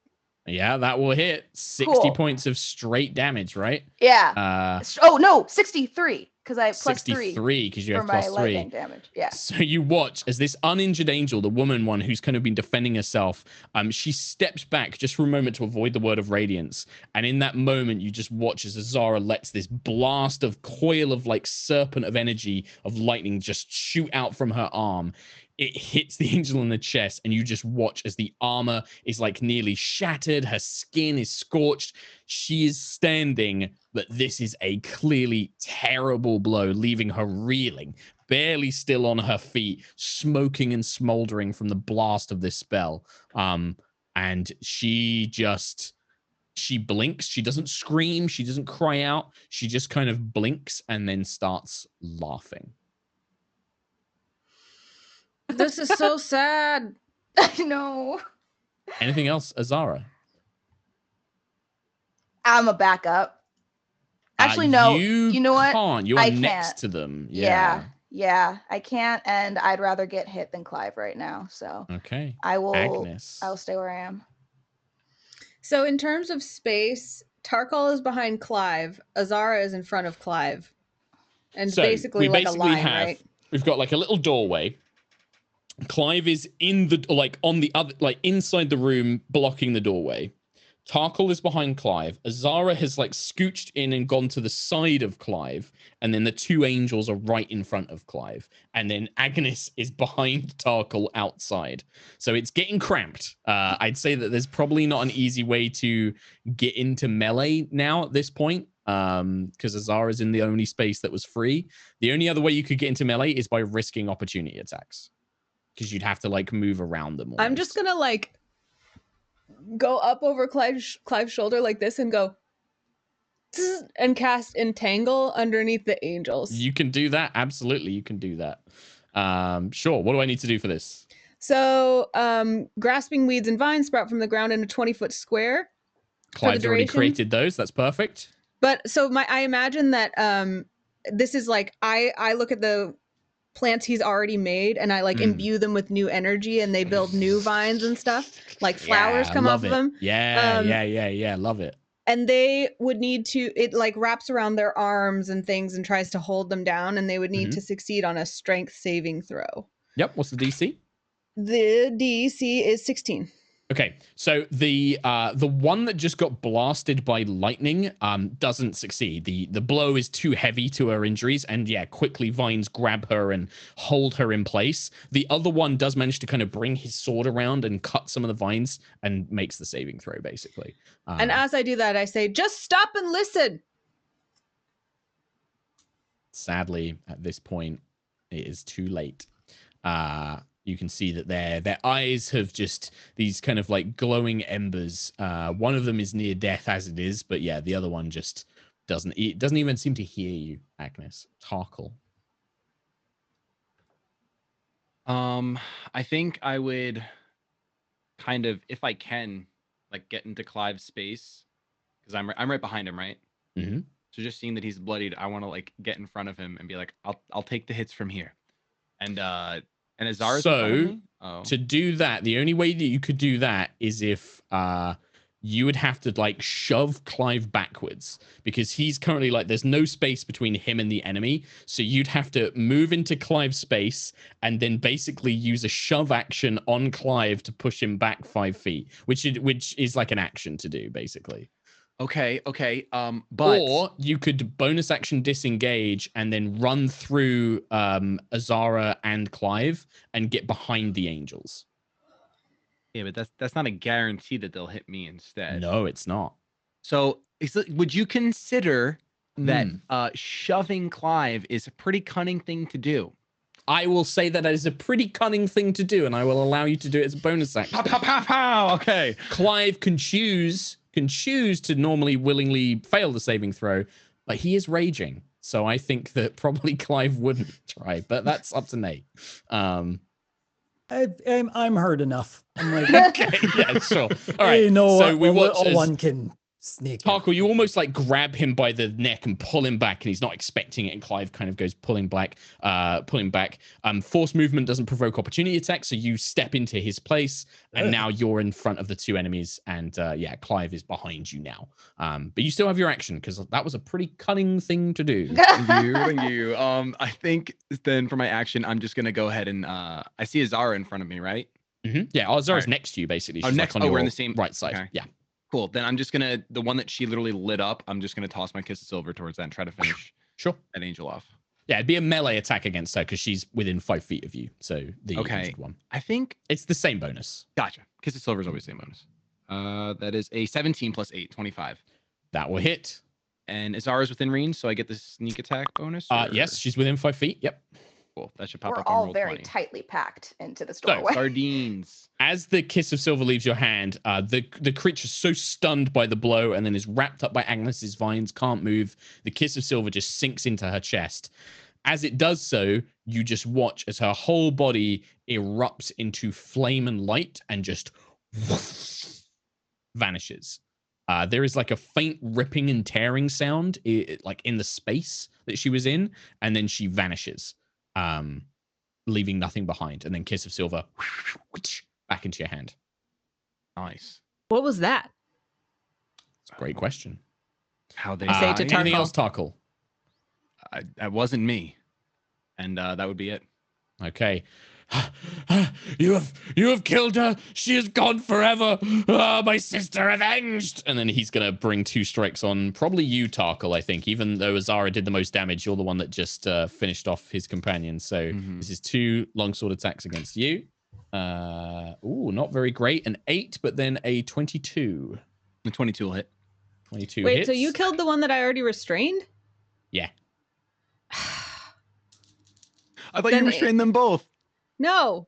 Yeah, that will hit. 60 points of straight damage, right? Yeah. Oh no, 63 because I have plus 63 because you have plus 3 lightning damage. Yeah. So you watch as this uninjured angel, the woman one who's kind of been defending herself, she steps back just for a moment to avoid the word of radiance, and in that moment you just watch as Azara lets this blast of coil of like serpent of energy of lightning just shoot out from her arm. It hits the angel in the chest, and you just watch as the armor is like nearly shattered. Her skin is scorched. She is standing, but this is a clearly terrible blow, leaving her reeling, barely still on her feet, smoking and smoldering from the blast of this spell. And she blinks. She doesn't scream. She doesn't cry out. She just kind of blinks and then starts laughing. This is so sad. I know. Anything else, Azara? I'm a backup. Actually, no. You know what? Can't. You are next to them. Yeah, I can't, and I'd rather get hit than Clive right now. So okay, I will. Agnis. I'll stay where I am. So in terms of space, Tarkhal is behind Clive. Azara is in front of Clive, and so basically like a line, right? We've got like a little doorway. Clive is in the on the other, like inside the room, blocking the doorway. Tarkhal is behind Clive. Azara has like scooched in and gone to the side of Clive, and then the two angels are right in front of Clive, and then Agnis is behind Tarkhal outside. So it's getting cramped. I'd say that there's probably not an easy way to get into melee now at this point, because Azara is in the only space that was free. The only other way you could get into melee is by risking opportunity attacks, because you'd have to like move around them. Almost. I'm just gonna like go up over Clive's shoulder like this and go and cast Entangle underneath the angels. You can do that. Absolutely, you can do that. Sure. What do I need to do for this? So, grasping weeds and vines sprout from the ground in a 20-foot square. Clive's already duration? created those. That's perfect. But so I imagine that this is like I look at the plants he's already made and I like imbue them with new energy and they build new vines and stuff. Like flowers come off of them. Yeah. Love it. And they would need to, it like wraps around their arms and things and tries to hold them down, and they would need to succeed on a strength saving throw. Yep. What's the DC? The DC is 16. Okay, so the one that just got blasted by lightning doesn't succeed. The blow is too heavy to her injuries, and yeah, quickly vines grab her and hold her in place. The other one does manage to kind of bring his sword around and cut some of the vines and makes the saving throw, basically. And as I do that, I say, just stop and listen. Sadly, at this point, it is too late. You can see that their eyes have just these kind of like glowing embers. One of them is near death as it is, but yeah, the other one just doesn't even seem to hear you, Agnis. Tarkhal. I think I would kind of, if I can, like get into Clive's space, because I'm right behind him, right? Mm-hmm. So just seeing that he's bloodied, I want to like get in front of him and be like, I'll take the hits from here. And Azara's in front of me? To do that, the only way that you could do that is if you would have to like shove Clive backwards, because he's currently like there's no space between him and the enemy, so you'd have to move into Clive's space and then basically use a shove action on Clive to push him back 5 feet, which is like an action to do basically. Okay. But or you could bonus action disengage and then run through Azara and Clive and get behind the angels. Yeah, but that's not a guarantee that they'll hit me instead. No, it's not. So would you consider that shoving Clive is a pretty cunning thing to do? I will say that is a pretty cunning thing to do, and I will allow you to do it as a bonus action. Pow, pow, pow, pow. Okay. Clive can choose to normally willingly fail the saving throw, but he is raging. So I think that probably Clive wouldn't try, but that's up to Nate. I'm hurt enough. I'm like, okay, yeah, sure. All right. You know, so we watch as one can sneak. Tarkhal, you almost like grab him by the neck and pull him back, and he's not expecting it. And Clive kind of goes pulling back. Force movement doesn't provoke opportunity attacks, so you step into his place, and now you're in front of the two enemies. And yeah, Clive is behind you now. But you still have your action because that was a pretty cunning thing to do. Thank you. I think then for my action, I'm just gonna go ahead and I see Azara in front of me, right? Mm-hmm. Yeah, Azara's next to you basically. She's next. Like on we're your in the same right side. Okay. Yeah. Cool. Then I'm just gonna the one that she literally lit up. I'm just gonna toss my kiss of silver towards that and try to finish sure that angel off. Yeah, it'd be a melee attack against her because she's within 5 feet of you. So the injured one. I think it's the same bonus. Gotcha. Kiss of silver is always the same bonus. That is a 17 plus 8, 25. That will hit. And Azara's within range, so I get the sneak attack bonus. Yes, she's within 5 feet. Yep. Cool. That should pop We're up on all roll very 20. tightly packed into the So, doorway. Sardines. As the kiss of silver leaves your hand, the creature's so stunned by the blow and then is wrapped up by Agnes's vines, can't move. The kiss of silver just sinks into her chest. As it does so, you just watch as her whole body erupts into flame and light and just vanishes. There is like a faint ripping and tearing sound, like in the space that she was in, and then she vanishes, leaving nothing behind. And then kiss of silver back into your hand. Nice. What was that? It's a great question. How they say to anything Tarkhal. else, Tarkhal? That wasn't me, and that would be it. Okay. You have killed her. She is gone forever. My sister avenged. And then he's gonna bring 2 strikes on probably you, Tarkhal. I think, even though Azara did the most damage, you're the one that just finished off his companion. So this is 2 longsword attacks against you. Not very great. An 8, but then a 22. The 22 will hit. 22 Wait, hits. so you killed the one that I already restrained? Yeah. I thought you restrained them both. No.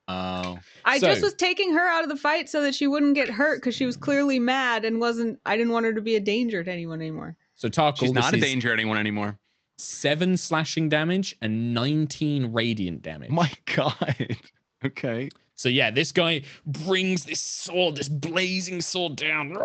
Oh. I just was taking her out of the fight so that she wouldn't get hurt because she was clearly mad and I didn't want her to be a danger to anyone anymore. So Tarkhal, she's not a danger to anyone anymore. 7 slashing damage and 19 radiant damage. My God. Okay. So yeah, this guy brings this sword, this blazing sword down,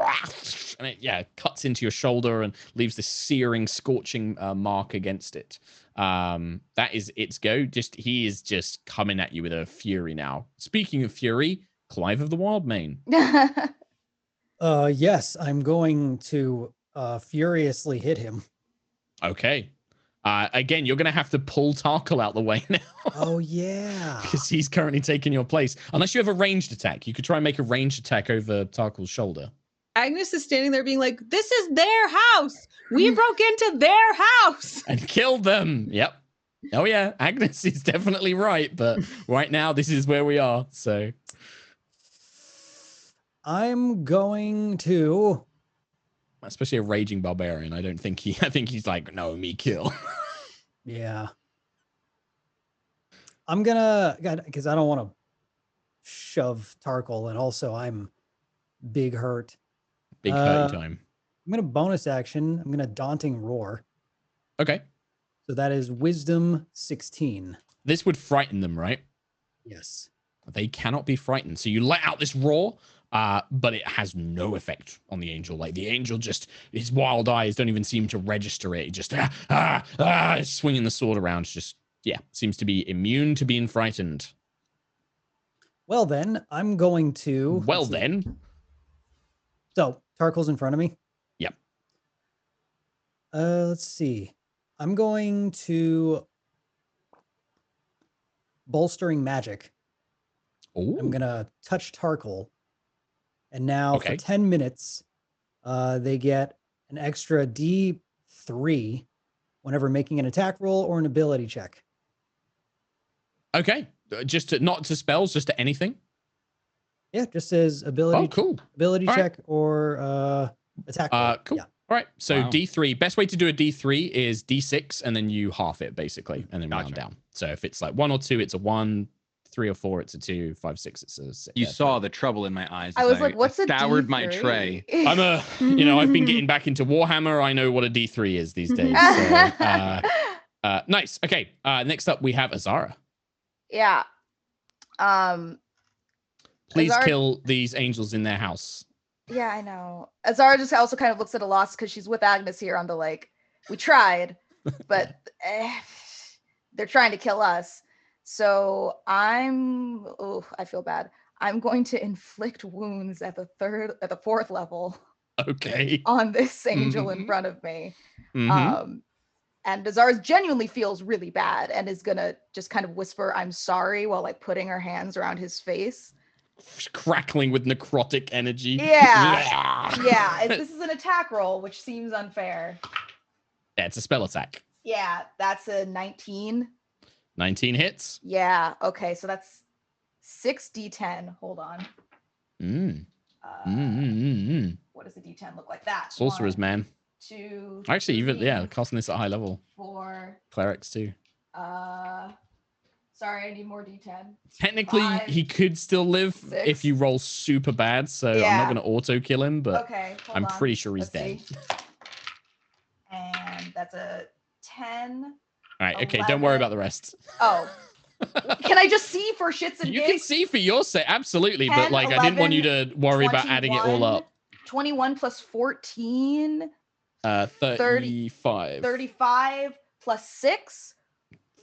and it cuts into your shoulder and leaves this searing, scorching mark against it. That is its go. He is just coming at you with a fury now. Speaking of fury, Clive of the Wildmane. Yes, I'm going to furiously hit him. Okay. Again, you're going to have to pull Tarkhal out the way now. Oh, yeah. Because he's currently taking your place. Unless you have a ranged attack. You could try and make a ranged attack over Tarkhal's shoulder. Agnes is standing there being like, this is their house. We broke into their house. And killed them. Yep. Oh, yeah. Agnes is definitely right. But right now, this is where we are. So I'm going to... Especially a raging barbarian. I think he's like, no, me kill. Yeah. I'm gonna, because I don't want to shove Tarkhal, and also I'm big hurt. Big hurty time. I'm gonna bonus action. I'm gonna Daunting Roar. Okay. So that is Wisdom 16. This would frighten them, right? Yes. They cannot be frightened. So you let out this roar, but it has no effect on the angel. Like the angel his wild eyes don't even seem to register it. He just swinging the sword around. Seems to be immune to being frightened. Well then, I'm going to... So, Tarkhal's in front of me? Yep. Let's see. I'm going to... Bolstering Magic. Ooh. I'm going to touch Tarkhal. And now for 10 minutes, they get an extra D3 whenever making an attack roll or an ability check. Okay. Not to spells, just to anything? Yeah, just as ability. Oh, cool. Ability check or attack roll. Cool. Yeah. All right. So D3. Best way to do a D3 is D6, and then you half it, basically, and then round down. So if it's like 1 or 2, it's a 1. 3 or 4, it's a 2. 5, 6, it's a 6. You saw the trouble in my eyes. I was like, what's a scoured D3? my tray. I'm I've been getting back into Warhammer. I know what a D3 is these days. So, nice. Okay. Next up, we have Azara. Yeah. Please kill these angels in their house. Yeah, I know. Azara just also kind of looks at a loss because she's with Agnes here on the we tried, but they're trying to kill us. So I feel bad. I'm going to inflict wounds at the 4th level. Okay. On this angel in front of me. And Azara genuinely feels really bad and is gonna just kind of whisper, "I'm sorry," while putting her hands around his face. Crackling with necrotic energy. Yeah. Yeah. This is an attack roll, which seems unfair. Yeah, it's a spell attack. Yeah, that's a 19. 19 hits. Yeah. Okay. So that's 6d10. Hold on. What does a d10 look like? That sorcerer's 1, man. 2. Actually, 3, even casting this at high level. 4. Clerics too. Sorry, I need more d10. Technically, 5, he could still live 6. if you roll super bad. So I'm not going to auto kill him, but I'm pretty sure he's dead. And that's a 10. All right. 11. Okay. Don't worry about the rest. Oh. Can I just see for shits and gigs? You can see for your sake, absolutely. 10, but 11, I didn't want you to worry 21, about adding it all up. 21 plus 14. 35. 35 plus 6.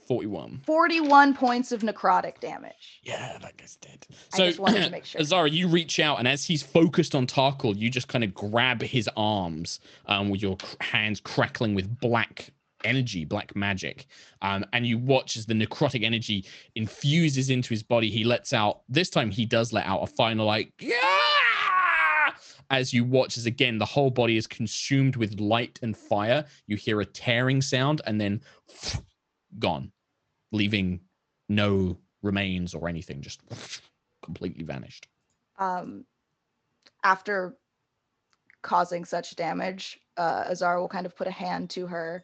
41. 41 points of necrotic damage. Yeah, that guy's dead. So, I just wanted to make sure. Azara, you reach out, and as he's focused on Tarkhal, you just kind of grab his arms with your hands crackling with black energy, black magic. And you watch as the necrotic energy infuses into his body. He lets out, this time he does let out a final yeah! As you watch as again, the whole body is consumed with light and fire. You hear a tearing sound and then gone, leaving no remains or anything, just completely vanished. After causing such damage, Azara will kind of put a hand to her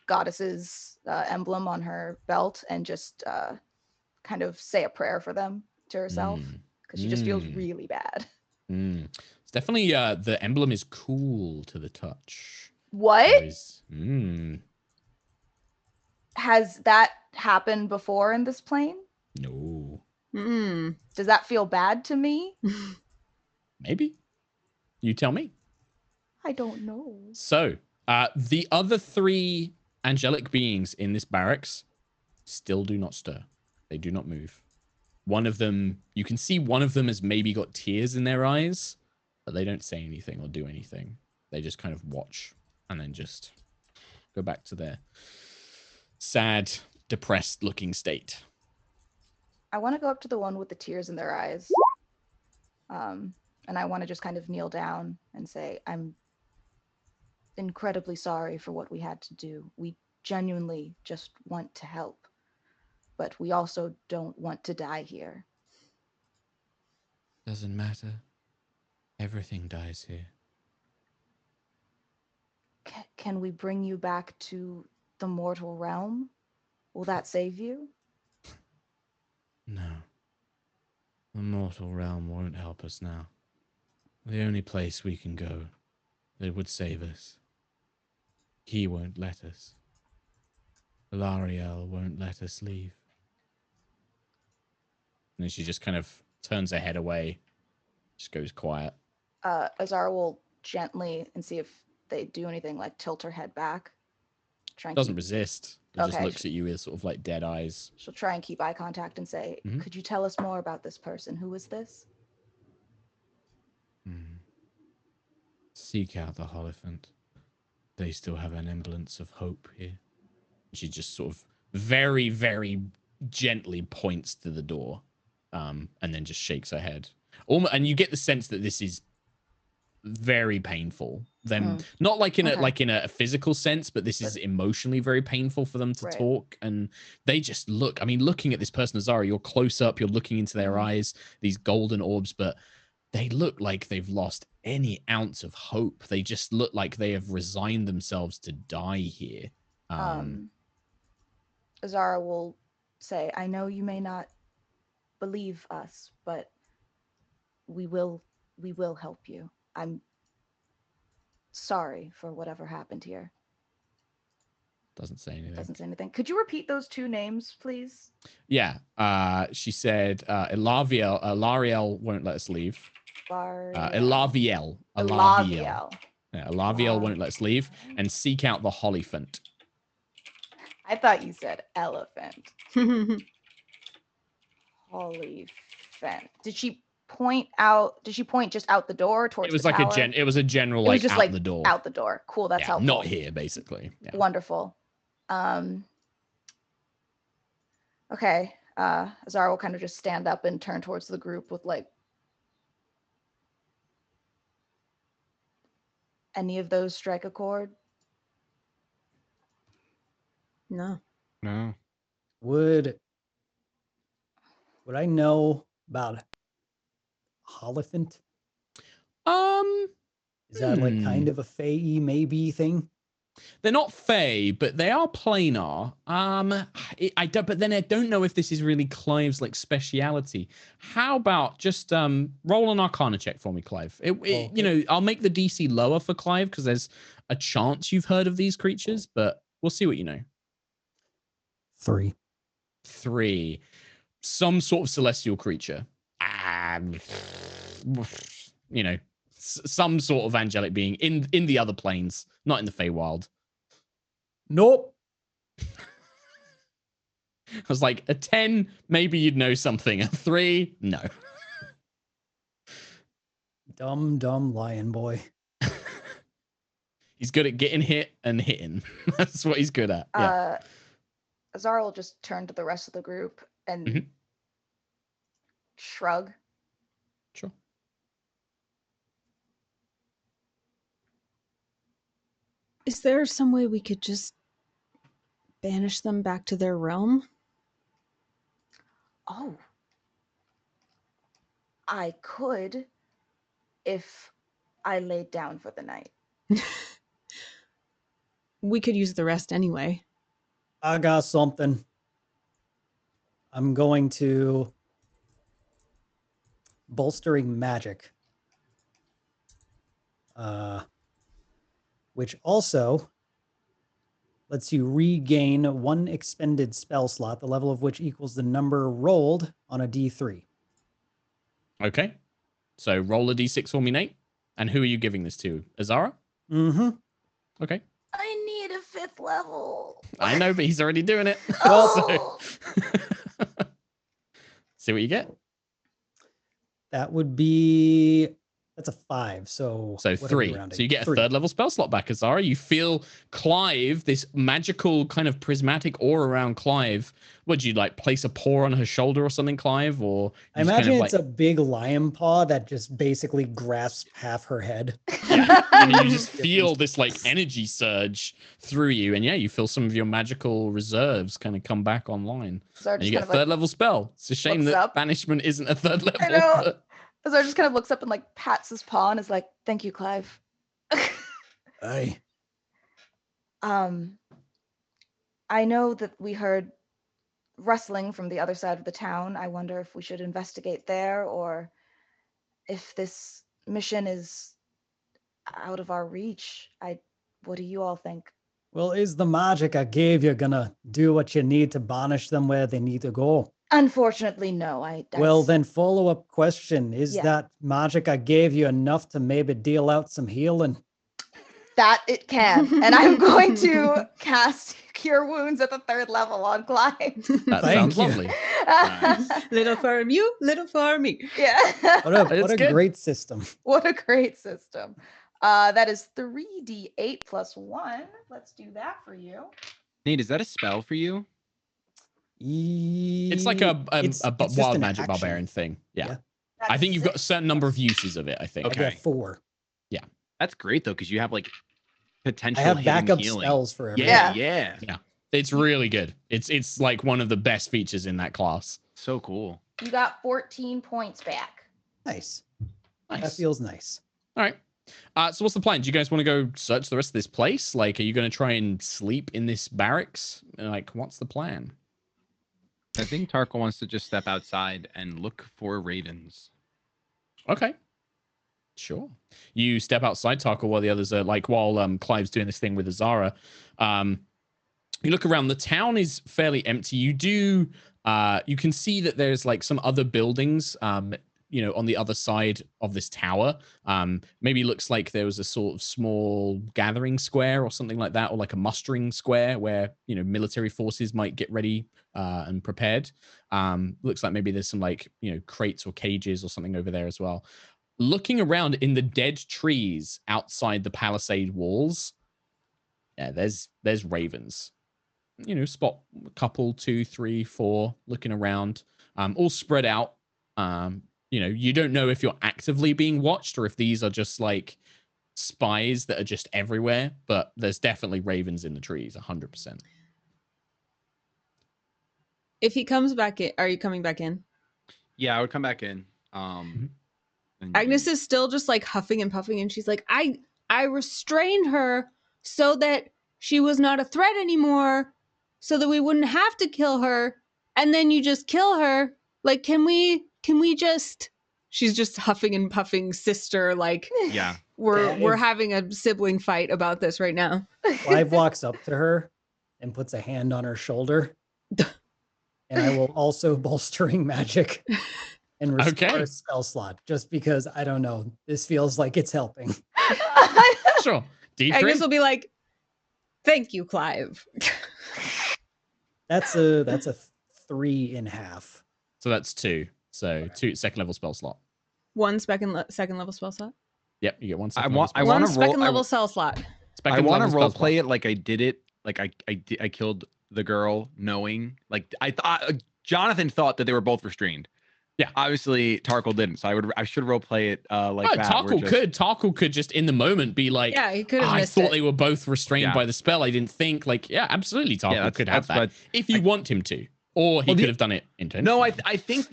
goddess's emblem on her belt and just kind of say a prayer for them to herself because she just feels really bad. It's definitely the emblem is cool to the touch. What? Has that happened before in this plane? No. Does that feel bad to me? Maybe. You tell me. I don't know. So, the other 3 angelic beings in this barracks still do not stir. They do not move. One of them, you can see one of them has maybe got tears in their eyes, but they don't say anything or do anything. They just kind of watch and then just go back to their sad, depressed looking state. I want to go up to the one with the tears in their eyes. And I want to just kind of kneel down and say, I'm incredibly sorry for what we had to do. We genuinely just want to help, but we also don't want to die here. Doesn't matter. Everything dies here. Can we bring you back to the mortal realm? Will that save you? No. The mortal realm won't help us now. The only place we can go that would save us. He won't let us. Lariel won't let us leave. And then she just kind of turns her head away, just goes quiet. Azara will gently, and see if they do anything, like tilt her head back. Doesn't resist. It just looks at you with sort of like dead eyes. She'll try and keep eye contact and say, could you tell us more about this person? Who is this? Seek out the Holophant. They still have an semblance of hope here. She just sort of very, very gently points to the door, and then just shakes her head. And you get the sense that this is very painful. Them not like in a physical sense, but this is emotionally very painful for them to talk. And they just look. I mean, looking at this person, Azara, you're close up. You're looking into their eyes, these golden orbs, but they look like they've lost any ounce of hope. They just look like they have resigned themselves to die here. Azara will say, I know you may not believe us, but we will help you. I'm sorry for whatever happened here. Doesn't say anything. Could you repeat those 2 names, please? Yeah. She said Lariel won't let us leave. Elaviel. Yeah, Elaviel won't let us leave. And seek out the Holophant. I thought you said elephant. Holophant. Did she point just out the door towards the tower? It was a general, like, just out like the door. Out the door. Cool, that's helpful. Not here, basically. Yeah. Wonderful. Okay. Azara will kind of just stand up and turn towards the group with, like, any of those strike a chord? No. Would I know about Holophant? Is that like kind of a Fae maybe thing? They're not Fae, but they are planar. I don't know if this is really Clive's like speciality. How about just roll an Arcana check for me, Clive? You know, I'll make the DC lower for Clive because there's a chance you've heard of these creatures, but we'll see what you know. 3. Some sort of celestial creature. You know, some sort of angelic being in the other planes, not in the Feywild. Nope. I was like, a 10, maybe you'd know something. A 3, no. Dumb lion boy. He's good at getting hit and hitting. That's what he's good at. Yeah. Azara will just turn to the rest of the group and shrug. Sure. Is there some way we could just banish them back to their realm? Oh. I could if I laid down for the night. We could use the rest anyway. I got something. I'm going to bolstering magic. Which also lets you regain 1 expended spell slot, the level of which equals the number rolled on a D3. Okay. So roll a d6 for me, Nate. And who are you giving this to? Azara? Mm-hmm. Okay. I need a 5th level. I know, but he's already doing it. Oh. See what you get. That would be... That's a 5, so 3. So you get a 3rd level spell slot back, Azara. You feel Clive, this magical kind of prismatic aura around Clive. Would you like place a paw on her shoulder or something, Clive? Or I imagine it's a big lion paw that just basically grasps half her head. Yeah, and you just feel this like energy surge through you, and yeah, you feel some of your magical reserves kind of come back online. And you get a 3rd level spell. It's a shame that banishment isn't a 3rd level. I know. Azara just kind of looks up and like pats his paw and is like, "Thank you, Clive." Aye. I know that we heard rustling from the other side of the town. I wonder if we should investigate there, or if this mission is out of our reach. What do you all think? Well, is the magic I gave you gonna do what you need to banish them where they need to go? Unfortunately, no. Well, then follow-up question. Is that magic I gave you enough to maybe deal out some healing? That it can. And I'm going to cast Cure Wounds at the 3rd level on Clive. That sounds lovely. Nice. Little for you, little for me. Yeah. What a great system. What a great system. That is 3d8 plus 1. Let's do that for you. Nate, is that a spell for you? It's like a wild magic barbarian thing. Yeah. I think you've got a certain number of uses of it, I think. Okay. I got 4. Yeah. That's great, though, because you have, like, potential I have backup healing. spells for everything. Yeah. It's really good. It's like one of the best features in that class. So cool. You got 14 points back. Nice. That feels nice. All right. So what's the plan? Do you guys want to go search the rest of this place? Like, are you going to try and sleep in this barracks? Like, what's the plan? I think Tarkhal wants to just step outside and look for ravens. Okay. Sure. You step outside, Tarkhal, while the others are while Clive's doing this thing with Azara. You look around. The town is fairly empty. You can see that there's like some other buildings, on the other side of this tower. Maybe looks like there was a sort of small gathering square or something like that, or like a mustering square where, military forces might get ready and prepared. Looks like maybe there's some crates or cages or something over there as well. Looking around in the dead trees outside the palisade walls, yeah, there's ravens. Spot a couple, 2, 3, 4, looking around, all spread out. You don't know if you're actively being watched or if these are just like spies that are just everywhere, but there's definitely ravens in the trees, 100%. If he comes back in, are you coming back in? Yeah, I would come back in. Agnis is still just like huffing and puffing, and she's like, I restrained her so that she was not a threat anymore, so that we wouldn't have to kill her, and then you just kill her. Like, can we just... She's just huffing and puffing, sister, like, yeah, we're having a sibling fight about this right now. Clive walks up to her and puts a hand on her shoulder. And I will also bolstering magic and restore a spell slot, just because, I don't know, this feels like it's helping. Sure. Agnis will be like, thank you, Clive. That's a 3.5. So that's 2. So 2 second level spell slot. 1 second level spell slot. Yep, you get 1 second. I want to roll second level spell slot. I want to role play it like I did it. Like I killed the girl, knowing I thought Jonathan thought that they were both restrained. Yeah, obviously Tarkhal didn't. So I should role play it like that. Tarkhal could just in the moment be like, yeah, he could have missed I thought they were both restrained by the spell. I didn't think yeah, absolutely. Tarkhal could have that if you want him to, or he could have done it intentionally. No, I think.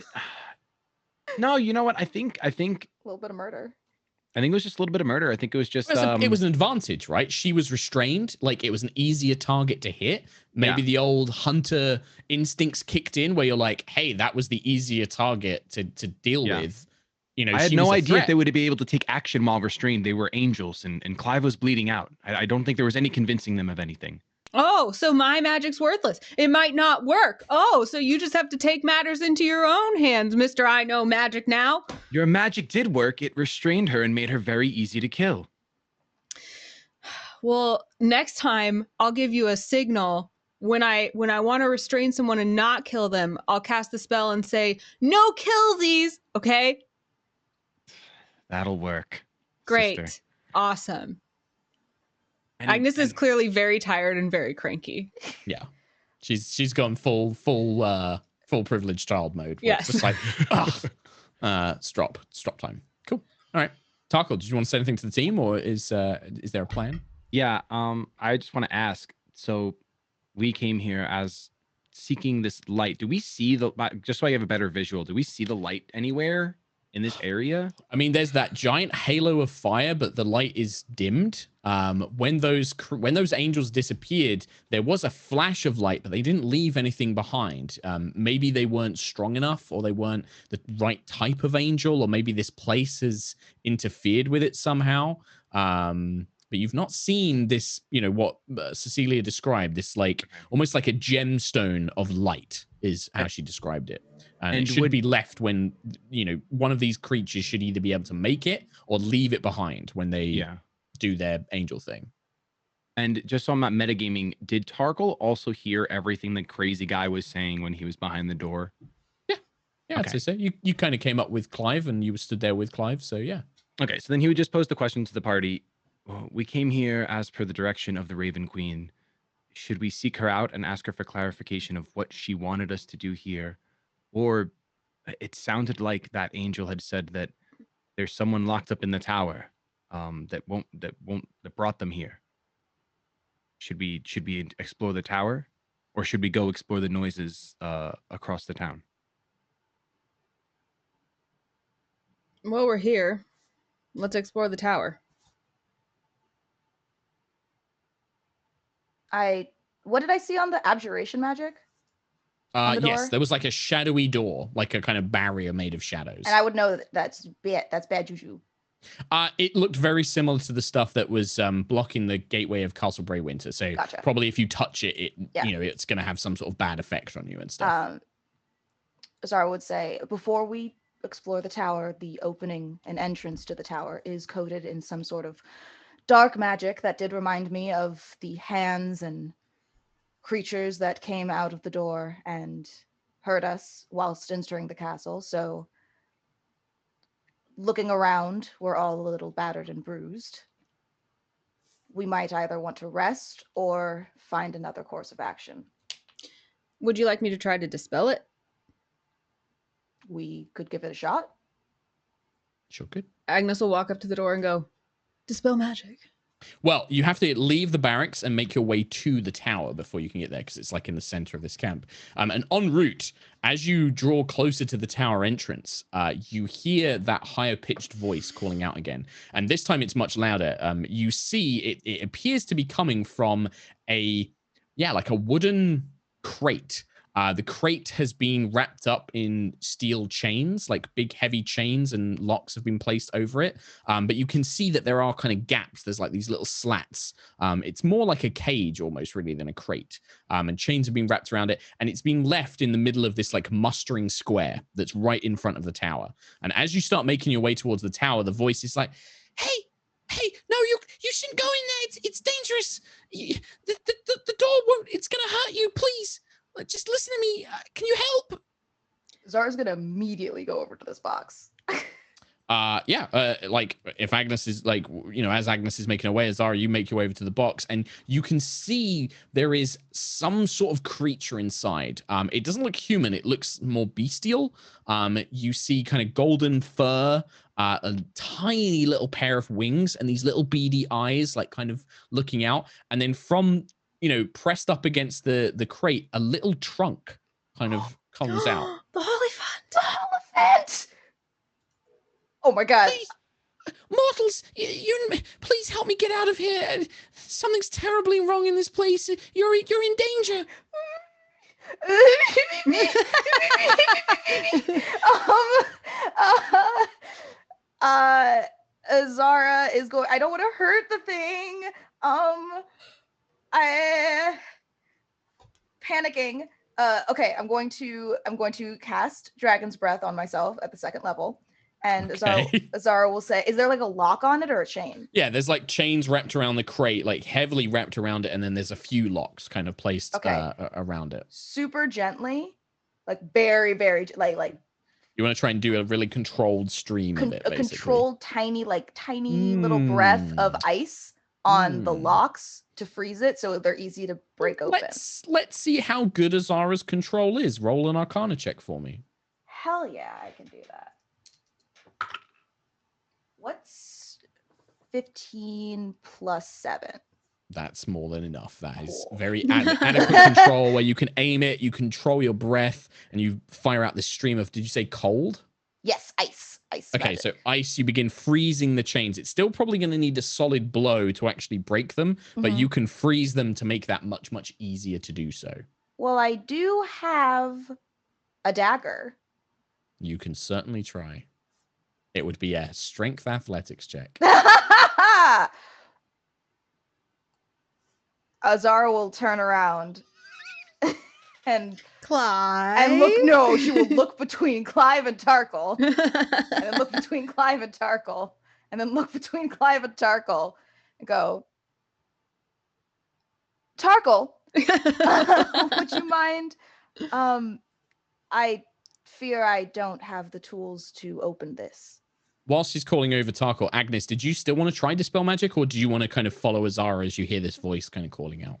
No, you know what? I think a little bit of murder. I think it was just a little bit of murder. I think it was just it was an advantage, right? She was restrained, like it was an easier target to hit. Maybe the old hunter instincts kicked in where you're like, hey, that was the easier target to deal with. I had no idea if they would be able to take action while restrained. They were angels and Clive was bleeding out. I don't think there was any convincing them of anything. Oh, so my magic's worthless. It might not work. Oh, so you just have to take matters into your own hands, Mr. I Know Magic Now. Your magic did work. It restrained her and made her very easy to kill. Well, next time I'll give you a signal. When I want to restrain someone and not kill them, I'll cast the spell and say, "No kill these," okay? That'll work. Great. Sister. Awesome. Agnes is clearly very tired and very cranky. Yeah. She's gone full privileged child mode. Yes. Just like, stop time. Cool. All right. Tarkhal, did you want to say anything to the team, or is there a plan? Yeah, I just want to ask. So we came here as seeking this light. Do we see just so I have a better visual, do we see the light anywhere in this area? I mean, there's that giant halo of fire, but the light is dimmed. When those angels disappeared, there was a flash of light, but they didn't leave anything behind. Maybe they weren't strong enough, or they weren't the right type of angel, or maybe this place has interfered with it somehow. But you've not seen this, what Cecilia described, this like almost like a gemstone of light is how she described it. And it should be left when, one of these creatures should either be able to make it or leave it behind when they do their angel thing. And just so I'm not metagaming, did Tarkhal also hear everything the crazy guy was saying when he was behind the door? Yeah, okay. I'd say so. You kind of came up with Clive, and you stood there with Clive, so yeah. Okay, so then he would just pose the question to the party. Well, we came here as per the direction of the Raven Queen. Should we seek her out and ask her for clarification of what she wanted us to do here? Or it sounded like that angel had said that there's someone locked up in the tower that brought them here. Should we explore the tower, or should we go explore the noises across the town? Well, we're here. Let's explore the tower. What did I see on the abjuration magic? Yes, there was like a shadowy door, like a kind of barrier made of shadows. And I would know that's bad juju. It looked very similar to the stuff that was blocking the gateway of Castle Breywinter. So probably if you touch it, it's going to have some sort of bad effect on you and stuff. Azara would say, before we explore the tower, the opening and entrance to the tower is coated in some sort of dark magic that did remind me of the hands and creatures that came out of the door and hurt us whilst entering the castle. So looking around, we're all a little battered and bruised. We might either want to rest or find another course of action. Would you like me to try to dispel it? We could give it a shot. Sure could. Agnes will walk up to the door and go, "Dispel magic." Well, you have to leave the barracks and make your way to the tower before you can get there, because it's like in the center of this camp. And en route, as you draw closer to the tower entrance, you hear that higher pitched voice calling out again. And this time it's much louder. You see it appears to be coming from like a wooden crate. The crate has been wrapped up in steel chains, like big heavy chains, and locks have been placed over it. But you can see that there are kind of gaps. There's like these little slats. It's more like a cage almost really than a crate. And chains have been wrapped around it. And it's been left in the middle of this like mustering square that's right in front of the tower. And as you start making your way towards the tower, the voice is like, hey, no, you shouldn't go in there. It's dangerous. The door won't, it's going to hurt you. Please. Just listen to me. Can you help? Zara's gonna immediately go over to this box. Like if Agnes is like, as Agnes is making her way, Azara, you make your way over to the box, and you can see there is some sort of creature inside. It doesn't look human. It looks more bestial. You see kind of golden fur, a tiny little pair of wings, and these little beady eyes, like kind of looking out. And then from pressed up against the crate, a little trunk kind of comes out. The Hollyphant! The Hollyphant! Oh my god. Please, mortals, please help me get out of here. Something's terribly wrong in this place. You're in danger. Azara is going, I don't want to hurt the thing. panicking. Okay, I'm going to cast Dragon's Breath on myself at the 2nd level. And Azara will say, is there like a lock on it or a chain? Yeah, there's like chains wrapped around the crate, like heavily wrapped around it, and then there's a few locks kind of placed around it. Super gently, like very, very like. You want to try and do a really controlled stream of it, basically. A controlled tiny little breath of ice on the locks to freeze it, so they're easy to break open. Let's see how good Azara's control is. Roll an Arcana check for me. Hell yeah, I can do that. What's 15 plus 7? That's more than enough. That is very adequate control where you can aim it, you control your breath, and you fire out this stream of, did you say cold? Yes, ice. Okay, magic. so ice, you begin freezing the chains. It's still probably going to need a solid blow to actually break them, but you can freeze them to make that much, much easier to do so. Well, I do have a dagger. You can certainly try. It would be a strength athletics check. Azara will turn around and Clive. And look, no, she will look between Clive and Tarkhal. And then look between Clive and Tarkhal. And then look between Clive and Tarkhal and go, Tarkhal, would you mind? I fear I don't have the tools to open this. Whilst she's calling over Tarkhal, Agnis, did you still want to try Dispel Magic, or do you want to kind of follow Azara as you hear this voice kind of calling out?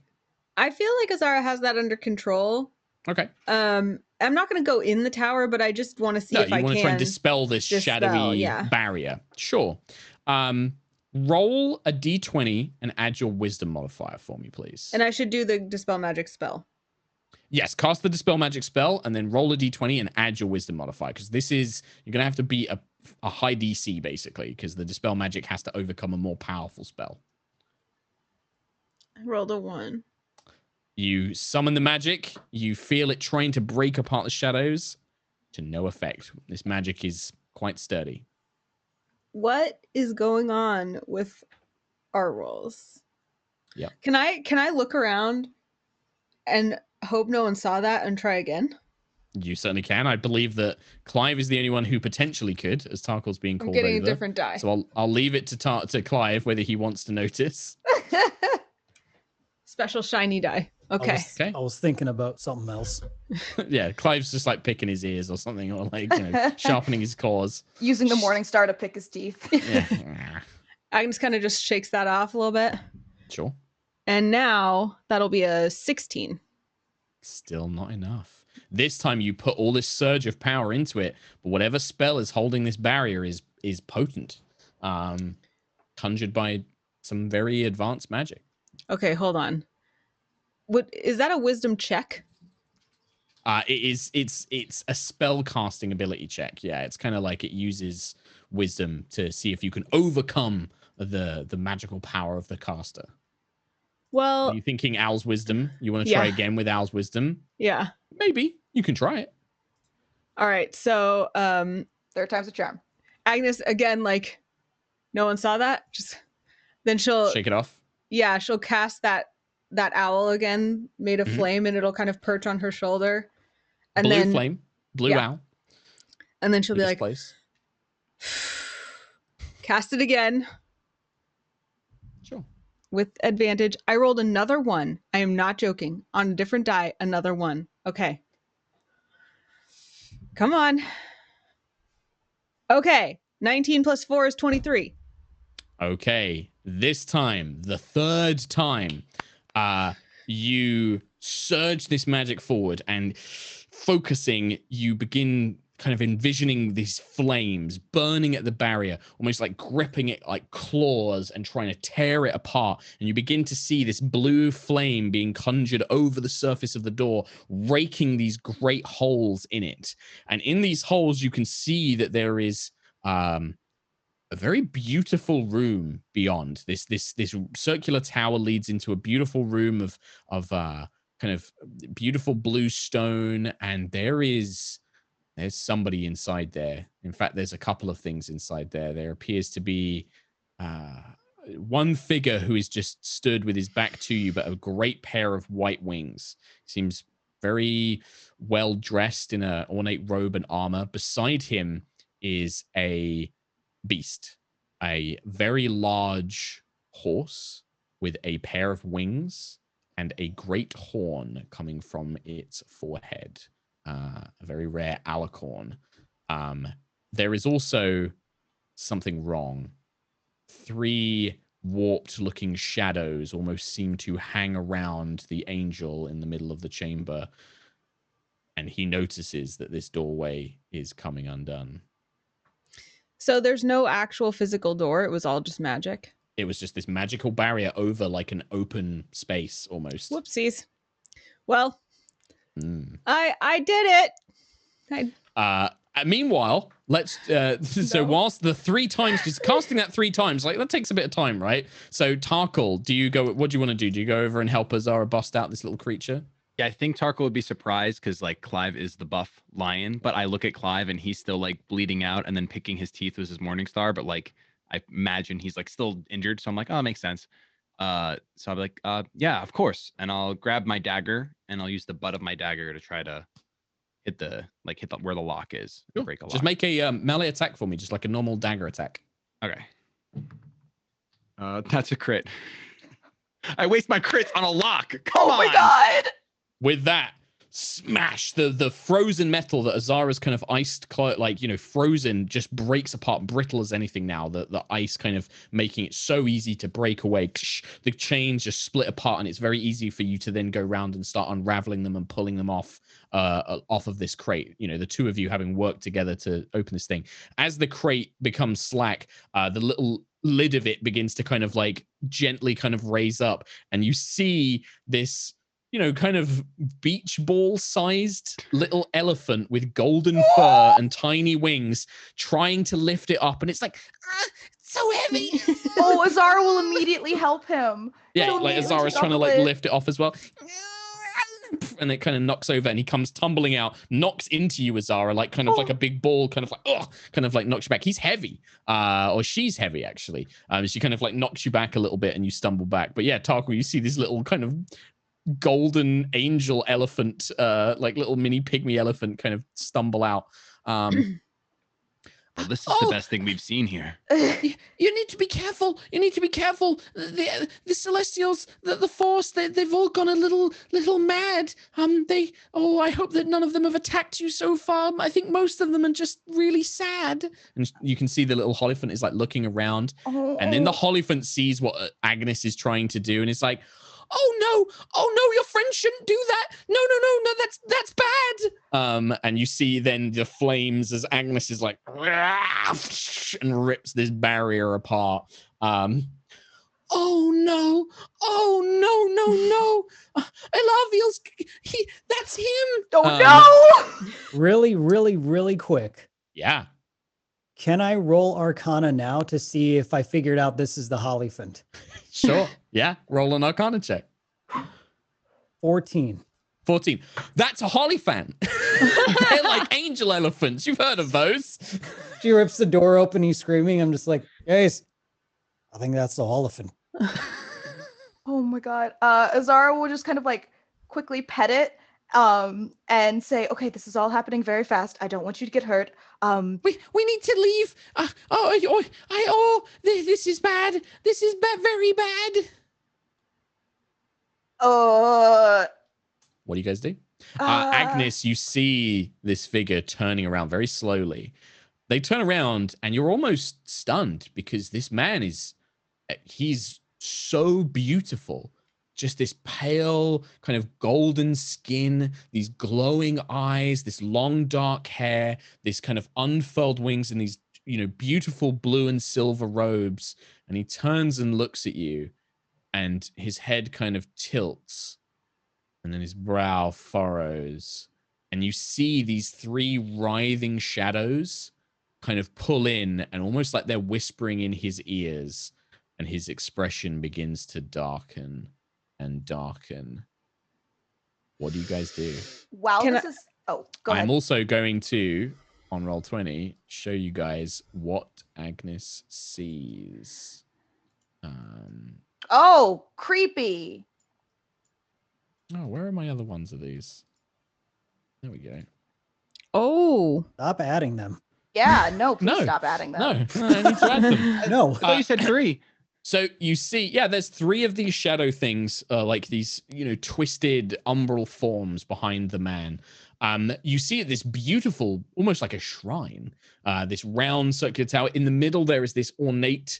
I feel like Azara has that under control. Okay. I'm not going to go in the tower, but I just want to see if I can. You want to try and dispel this shadowy barrier. Sure. Roll a d20 and add your wisdom modifier for me, please. And I should do the Dispel Magic spell. Yes, cast the Dispel Magic spell and then roll a d20 and add your wisdom modifier, because this is, you're going to have to beat a high DC, basically, because the Dispel Magic has to overcome a more powerful spell. I rolled a 1. You summon the magic. You feel it trying to break apart the shadows, to no effect. This magic is quite sturdy. What is going on with our rolls? Yeah. Can I look around and hope no one saw that and try again? You certainly can. I believe that Clive is the only one who potentially could, as Tarkhal's being called over. I'm getting a different die. So I'll leave it to Clive whether he wants to notice. Special shiny die. Okay. I was thinking about something else. Yeah, Clive's just like picking his ears or something, or like sharpening his claws. Using the morning star to pick his teeth. Yeah. Agnes kind of just shakes that off a little bit. Sure. And now that'll be a 16. Still not enough. This time you put all this surge of power into it, but whatever spell is holding this barrier is potent. Conjured by some very advanced magic. Okay, hold on. Is that a wisdom check? It's a spell casting ability check. Yeah, it's kind of like it uses wisdom to see if you can overcome the magical power of the caster. Well, are you thinking Owl's wisdom? You want to try again with Owl's wisdom? Yeah. Maybe. You can try it. All right. So, 3rd time's a charm. Agnes, again, like, no one saw that? Then she'll... Shake it off? Yeah, she'll cast that owl again, made of flame, and it'll kind of perch on her shoulder. And blue flame. Blue owl. And then she'll be like... Cast it again. Sure. With advantage. I rolled another 1. I am not joking. On a different die, another 1. Okay. Come on. Okay. 19 plus 4 is 23. Okay. This time, the 3rd time, you surge this magic forward, and focusing, you begin kind of envisioning these flames burning at the barrier, almost like gripping it like claws and trying to tear it apart. And you begin to see this blue flame being conjured over the surface of the door, raking these great holes in it. And in these holes, you can see that there is a very beautiful room beyond. This circular tower leads into a beautiful room of kind of beautiful blue stone, and there's somebody inside there. In fact, there's a couple of things inside there. There appears to be one figure who is just stood with his back to you, but a great pair of white wings. Seems very well dressed in an ornate robe and armor. Beside him is a beast, a very large horse with a pair of wings and a great horn coming from its forehead. A very rare alicorn. There is also something wrong. 3 warped looking shadows almost seem to hang around the angel in the middle of the chamber, and he notices that this doorway is coming undone. So there's no actual physical door, it was all just magic. It was just this magical barrier over like an open space almost. Whoopsies. Well, I did it. Meanwhile, let's so whilst the 3 times, just casting that 3 times, like that takes a bit of time, right? So Tarkhal, what do you want to do? Do you go over and help Azara bust out this little creature? Yeah, I think Tarkhal would be surprised because like Clive is the buff lion, but I look at Clive and he's still like bleeding out and then picking his teeth with his Morningstar, but like I imagine he's like still injured, so I'm like, oh, that makes sense. So I'll be like, yeah, of course, and I'll grab my dagger and I'll use the butt of my dagger to try to hit the where the lock is. Cool. Break a lock. Just make a melee attack for me, just like a normal dagger attack. Okay. That's a crit. I waste my crits on a lock. Come on. Oh my god. With that, smash the frozen metal that Azara's kind of iced, frozen, just breaks apart, brittle as anything now. The ice kind of making it so easy to break away. The chains just split apart, and it's very easy for you to then go around and start unraveling them and pulling them off of this crate. You know, the 2 of you having worked together to open this thing. As the crate becomes slack, the little lid of it begins to kind of like gently kind of raise up, and you see this, kind of beach ball sized little elephant with golden fur and tiny wings trying to lift it up. And it's like, it's so heavy. Oh, Azara will immediately help him. Yeah, like Azara's trying to like lift it off as well. And it kind of knocks over and he comes tumbling out, knocks into you, Azara, like kind of like a big ball, kind of like knocks you back. He's heavy, or she's heavy actually. She kind of like knocks you back a little bit and you stumble back. But yeah, Tarkhal, you see this little kind of golden angel elephant, like little mini pygmy elephant kind of stumble out. Well, this is the best thing we've seen here. You need to be careful. You need to be careful. The Celestials, the Force, they've all gone a little mad. I hope that none of them have attacked you so far. I think most of them are just really sad. And you can see the little Holophant is like looking around. And then the Holophant sees what Agnis is trying to do. And it's like, oh no, your friend shouldn't do that. No, that's bad. And you see then the flames as Agnis is like, and rips this barrier apart. Oh no, Elaviel's, that's him. Oh no. Really, really, really quick. Yeah. Can I roll Arcana now to see if I figured out this is the Holophant? Sure. Yeah. Roll an Arcana check. 14. That's a Holophant. They're like angel elephants. You've heard of those. She rips the door open. He's screaming. I'm just like, guys, I think that's the Holophant. Oh my god. Azara will just kind of like quickly pet it and say, okay, this is all happening very fast. I don't want you to get hurt. We need to leave. This is bad. This is very bad. What do you guys do? Agnis, you see this figure turning around very slowly. They turn around and you're almost stunned because this man he's so beautiful. Just this pale kind of golden skin, these glowing eyes, this long dark hair, this kind of unfurled wings and these, beautiful blue and silver robes. And he turns and looks at you and his head kind of tilts and then his brow furrows. And you see these 3 writhing shadows kind of pull in and almost like they're whispering in his ears, and his expression begins to darken and darken. What do you guys do? Wow, go ahead. I'm also going to, on Roll20, show you guys what Agnis sees. Oh, creepy. Oh, where are my other ones of these? There we go. Oh. Stop adding them. Yeah, no, please No. stop adding them. No, I need to add them. No. I thought you said 3. So you see, yeah, there's 3 of these shadow things, like these, twisted umbral forms behind the man. You see this beautiful, almost like a shrine, this round circular tower. In the middle, there is this ornate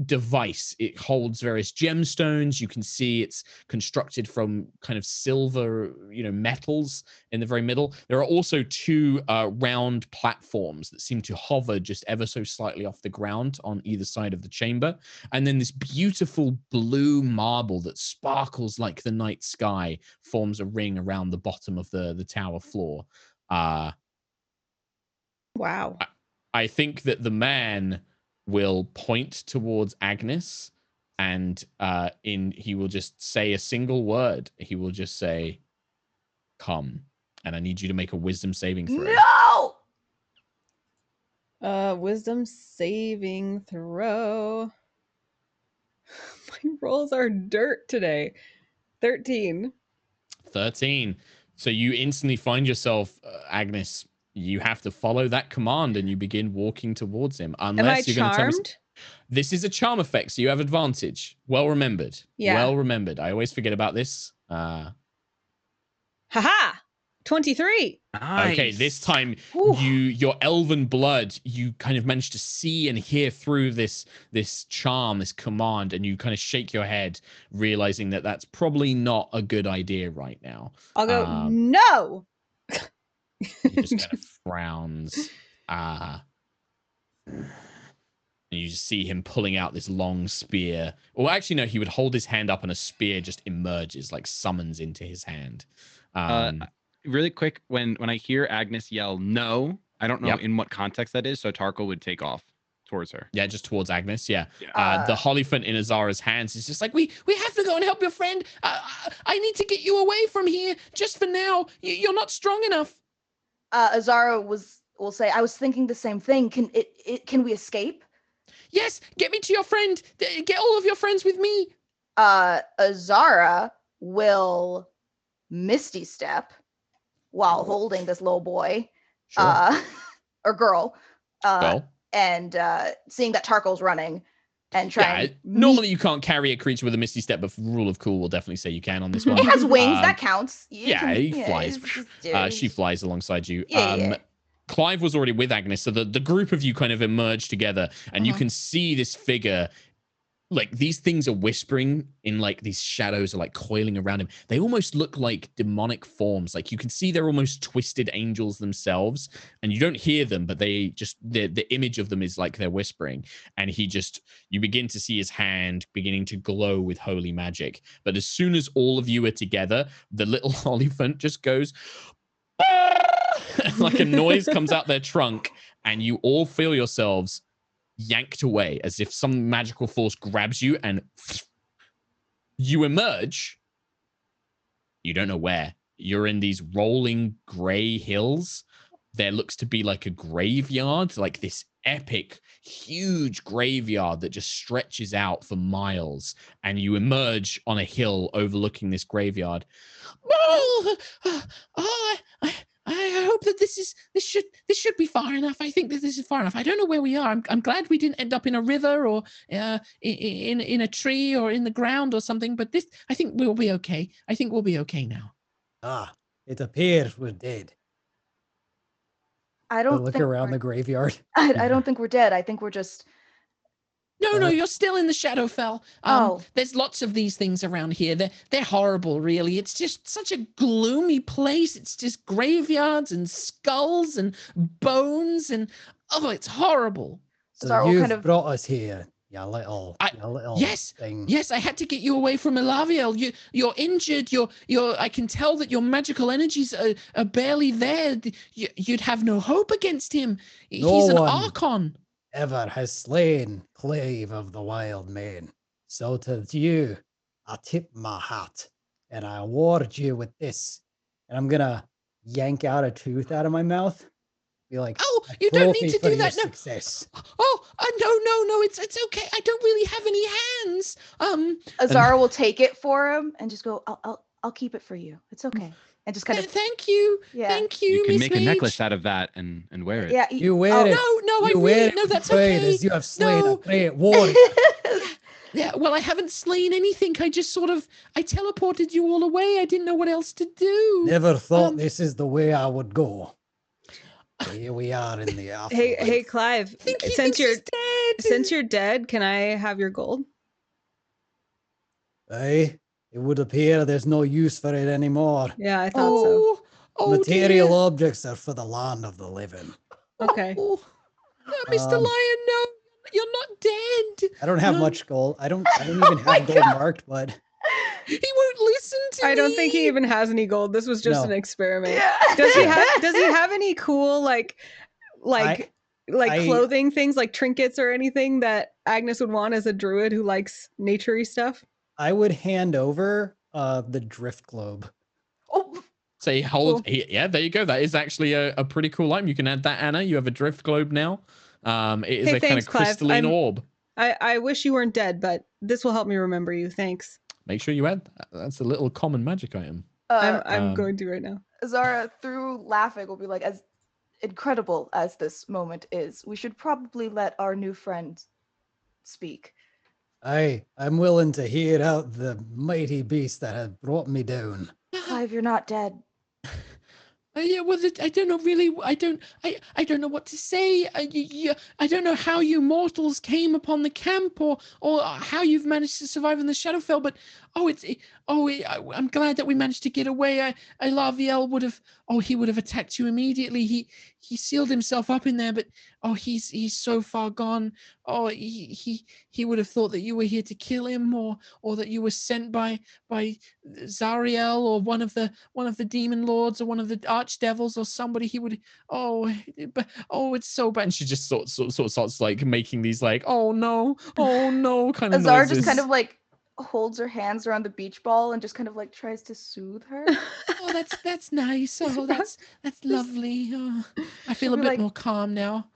device. It holds various gemstones. You can see it's constructed from kind of silver, metals in the very middle. There are also 2 round platforms that seem to hover just ever so slightly off the ground on either side of the chamber. And then this beautiful blue marble that sparkles like the night sky forms a ring around the bottom of the tower floor. Wow. I think that the man will point towards Agnis, and he will just say a single word. He will just say, "Come," and I need you to make a wisdom saving throw. No! Wisdom saving throw. My rolls are dirt today. 13. 13. So you instantly find yourself, Agnis, you have to follow that command and you begin walking towards him. Unless you're going to tell me. This is a charm effect, so you have advantage. Well remembered. Yeah. Well remembered. I always forget about this. Haha! 23. Nice. Okay, this time your elven blood, you kind of manage to see and hear through this charm, this command, and you kind of shake your head, realizing that that's probably not a good idea right now. I'll go, no! He just kind of frowns. And you just see him pulling out this long spear. Well, actually, no, he would hold his hand up and a spear just emerges, like summons into his hand. Really quick, when I hear Agnis yell no, I don't know in what context that is, so Tarkhal would take off towards her. Yeah, just towards Agnis, yeah. The Hollyphant in Azara's hands is just like, we have to go and help your friend. I need to get you away from here, just for now. You're not strong enough. Azara will say, I was thinking the same thing. Can we escape? Yes, get me to your friend. Get all of your friends with me. Azara will Misty Step while holding this little boy, or girl, and seeing that Tarkhal's running and trying. Normally you can't carry a creature with a Misty Step, but rule of cool will definitely say you can on this one. It has wings, that counts. He flies. She flies alongside you. Yeah. Clive was already with Agnis, so the group of you kind of emerge together, and you can see this figure. Like, these things are whispering in, like, these shadows are, like, coiling around him. They almost look like demonic forms. Like, you can see they're almost twisted angels themselves, and you don't hear them, but they just, the image of them is like they're whispering. And you begin to see his hand beginning to glow with holy magic. But as soon as all of you are together, the little Hollyphant just goes, like a noise comes out their trunk, and you all feel yourselves yanked away as if some magical force grabs you, and you emerge. You don't know where. You're in these rolling gray hills. There looks to be like a graveyard, like this epic, huge graveyard that just stretches out for miles. And you emerge on a hill overlooking this graveyard. I hope that this should be far enough. I think that this is far enough. I don't know where we are. I'm glad we didn't end up in a river or in a tree or in the ground or something. But I think we'll be okay. I think we'll be okay now. It appears we're dead. I don't look around the graveyard. I don't think we're dead. I think we're just. No, you're still in the Shadowfell. There's lots of these things around here. They're horrible, really. It's just such a gloomy place. It's just graveyards and skulls and bones and it's horrible. So you've brought us here, you little thing. Yes, I had to get you away from Elaviel. You're injured. I can tell that your magical energies are barely there. You'd have no hope against him. He's an Archon. Ever has slain Clave of the Wild Man. So to you, I tip my hat and I award you with this. And I'm gonna yank out a tooth out of my mouth. Be like, you don't need to do that. No. Success. No, it's okay. I don't really have any hands. Azara will take it for him and just go, I'll keep it for you. It's okay. and just kind of. Thank you. Yeah. Thank you. You can Miss make a Mage. necklace out of that and wear it. Yeah. You wear it. No, I You really wear no. it That's pride okay. as you have slain No. a great warrior. Yeah, well, I haven't slain anything. I just I teleported you all away. I didn't know what else to do. Never thought this is the way I would go. Here we are in the afterlife. Hey, Clive. Since you're dead, can I have your gold? Hey, it would appear there's no use for it anymore. Yeah, I thought so. Material objects are for the land of the living. Okay. Mr. Lion, no, you're not dead. I don't have much gold. I don't even have gold marked, but he won't listen to me. I don't think he even has any gold. This was just an experiment. Yeah. Does he have any cool like clothing things like trinkets or anything that Agnes would want as a druid who likes naturey stuff? I would hand over the drift globe. Oh. So he holds, yeah, there you go. That is actually a pretty cool item. You can add that, Anna. You have a drift globe now. It is a kind of crystalline orb. I wish you weren't dead, but this will help me remember you. Thanks. Make sure you add that. That's a little common magic item. I'm going to right now. Azara, through laughing, will be like, as incredible as this moment is, we should probably let our new friend speak. I'm willing to hear out the mighty beast that has brought me down. Clive, you're not dead. Yeah, well, I don't know really. I don't know what to say. I don't know how you mortals came upon the camp, or how you've managed to survive in the Shadowfell. But I'm glad that we managed to get away. Laviel would have attacked you immediately. He sealed himself up in there, but he's so far gone. He would have thought that you were here to kill him, or that you were sent by Zariel or one of the demon lords or one of the archdevils or somebody. He would it's so bad. And she just sort of starts like making these like oh no kind of Azara noises. just kind of like holds her hands around the beach ball and just kind of like tries to soothe her. Oh, that's nice. Oh, that's lovely. Oh, I feel a bit more calm now.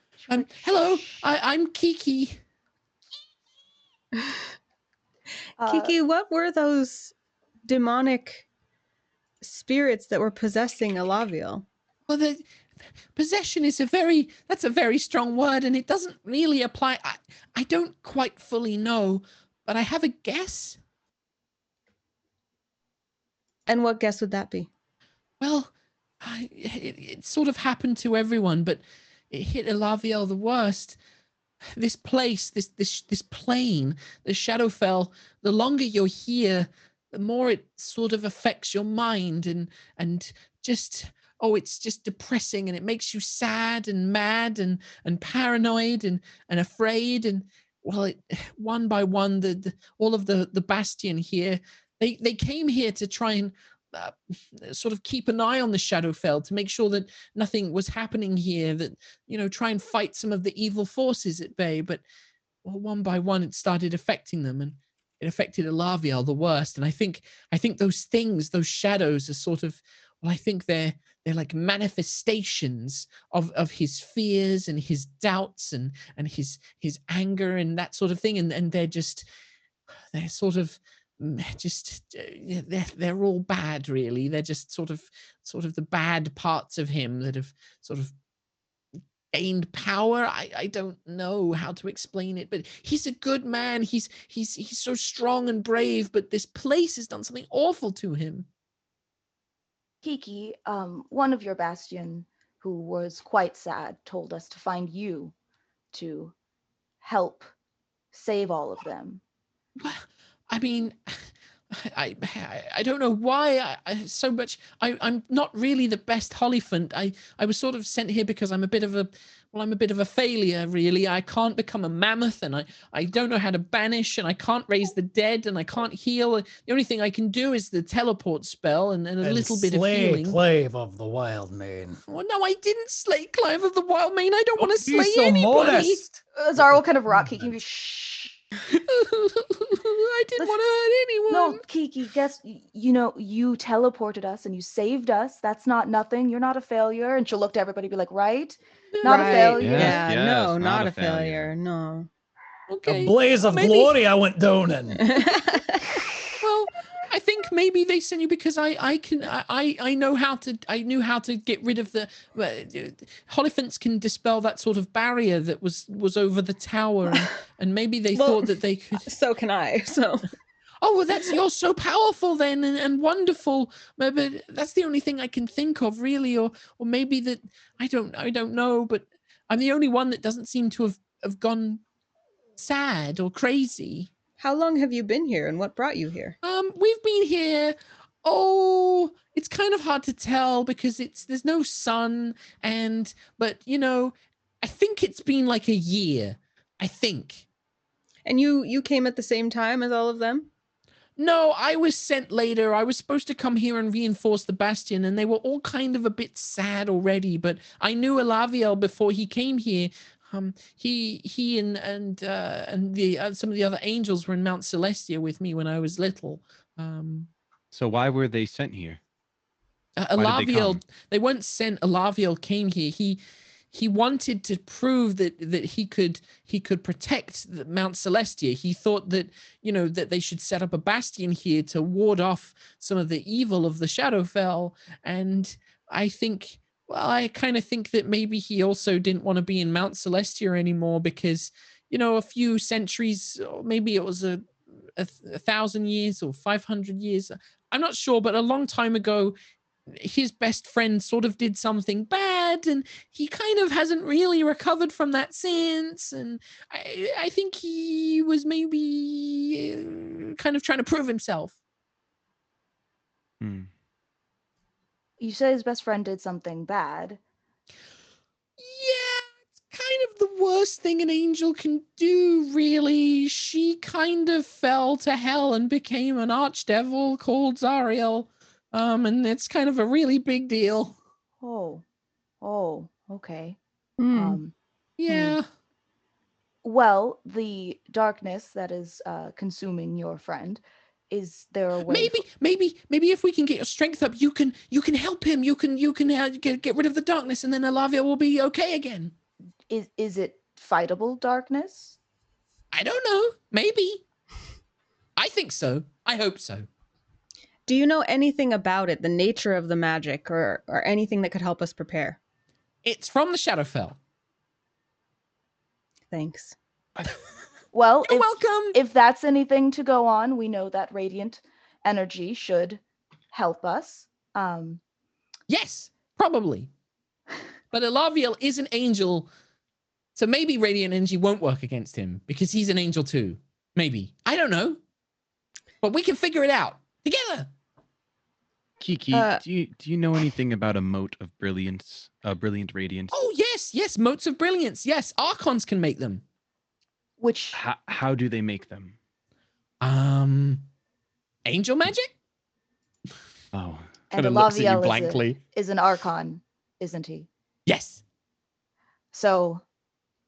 Hello, I'm Kiki. Kiki, what were those demonic spirits that were possessing Alaviel? Well, the possession is a very strong word, and it doesn't really apply. I don't quite fully know, but I have a guess. And what guess would that be? Well, it sort of happened to everyone, but it hit Alaviel the worst. This place, this plane, the Shadowfell, the longer you're here, the more it sort of affects your mind and just it's just depressing, and it makes you sad and mad and paranoid and afraid. And well, one by one, all of the Bastion here, they came here to try and sort of keep an eye on the Shadowfell to make sure that nothing was happening here, that try and fight some of the evil forces at bay. But one by one, it started affecting them, and it affected Alaviel the worst. And I think those things, those shadows, are sort of, well, I think they're like manifestations of his fears and his doubts and his anger and that sort of thing. And they're sort of just they're all bad, really. They're just sort of the bad parts of him that have sort of gained power. I don't know how to explain it, but he's a good man. He's so strong and brave, but this place has done something awful to him. Kiki, one of your Bastion, who was quite sad, told us to find you to help save all of them. I mean, I don't know why so much. I'm not really the best Hollyphant. I was sort of sent here because I'm a bit of a failure, really. I can't become a mammoth, and I don't know how to banish, and I can't raise the dead, and I can't heal. The only thing I can do is the teleport spell and a little bit of healing. Clive of the Wild Mane. Well, no, I didn't slay Clive of the Wild Mane. I don't want to slay anybody. Azara will kind of rock Kiki. Shh. I didn't want to hurt anyone. No, Kiki, guess, you teleported us and you saved us. That's not nothing. You're not a failure. And she'll look to everybody and be like, right? Not a failure. Yeah, Yes, no, not a failure. failure. No. Okay. A blaze of glory I went down in. Well, I think maybe they sent you because I knew how to get rid of the Holophants can dispel that sort of barrier that was over the tower, and maybe they thought that they could. So can I. So. Oh, well, you're so powerful then and wonderful. But that's the only thing I can think of, really, or maybe that I don't know. But I'm the only one that doesn't seem to have gone sad or crazy. How long have you been here, and what brought you here? We've been here. Oh, it's kind of hard to tell because there's no sun, but I think it's been like a year. I think. And you came at the same time as all of them? No, I was sent later. I was supposed to come here and reinforce the bastion, and they were all kind of a bit sad already. But I knew Elaviel before he came here. He and some of the other angels were in Mount Celestia with me when I was little. So why were they sent here? Elaviel, they weren't sent. Elaviel came here. He wanted to prove that he could protect Mount Celestia. He thought that that they should set up a bastion here to ward off some of the evil of the Shadowfell. And I kind of think that maybe he also didn't want to be in Mount Celestia anymore because a few centuries, or maybe it was a 1,000 years or 500 years. I'm not sure, but a long time ago, his best friend sort of did something bad, and he kind of hasn't really recovered from that since. And I think he was maybe kind of trying to prove himself. You said his best friend did something bad. Yeah, it's kind of the worst thing an angel can do, really. She kind of fell to hell and became an archdevil called Zariel. And it's kind of a really big deal. Oh, okay. Yeah. Well, the darkness that is consuming your friend, is there a way? Maybe if we can get your strength up, you can help him. You can get rid of the darkness, and then Elavia will be okay again. Is it fightable darkness? I don't know. Maybe. I think so. I hope so. Do you know anything about it, the nature of the magic, or anything that could help us prepare? It's from the Shadowfell. Thanks. Well, You're welcome. If that's anything to go on, we know that radiant energy should help us. Yes, probably. But Elaviel is an angel, so maybe radiant energy won't work against him because he's an angel too. Maybe. I don't know. But we can figure it out together. Kiki, do you know anything about a mote of brilliance, brilliant radiance? Oh yes, motes of brilliance. Yes, archons can make them. Which how do they make them? Angel magic. Oh, and Elaviel is an archon, isn't he? Yes. So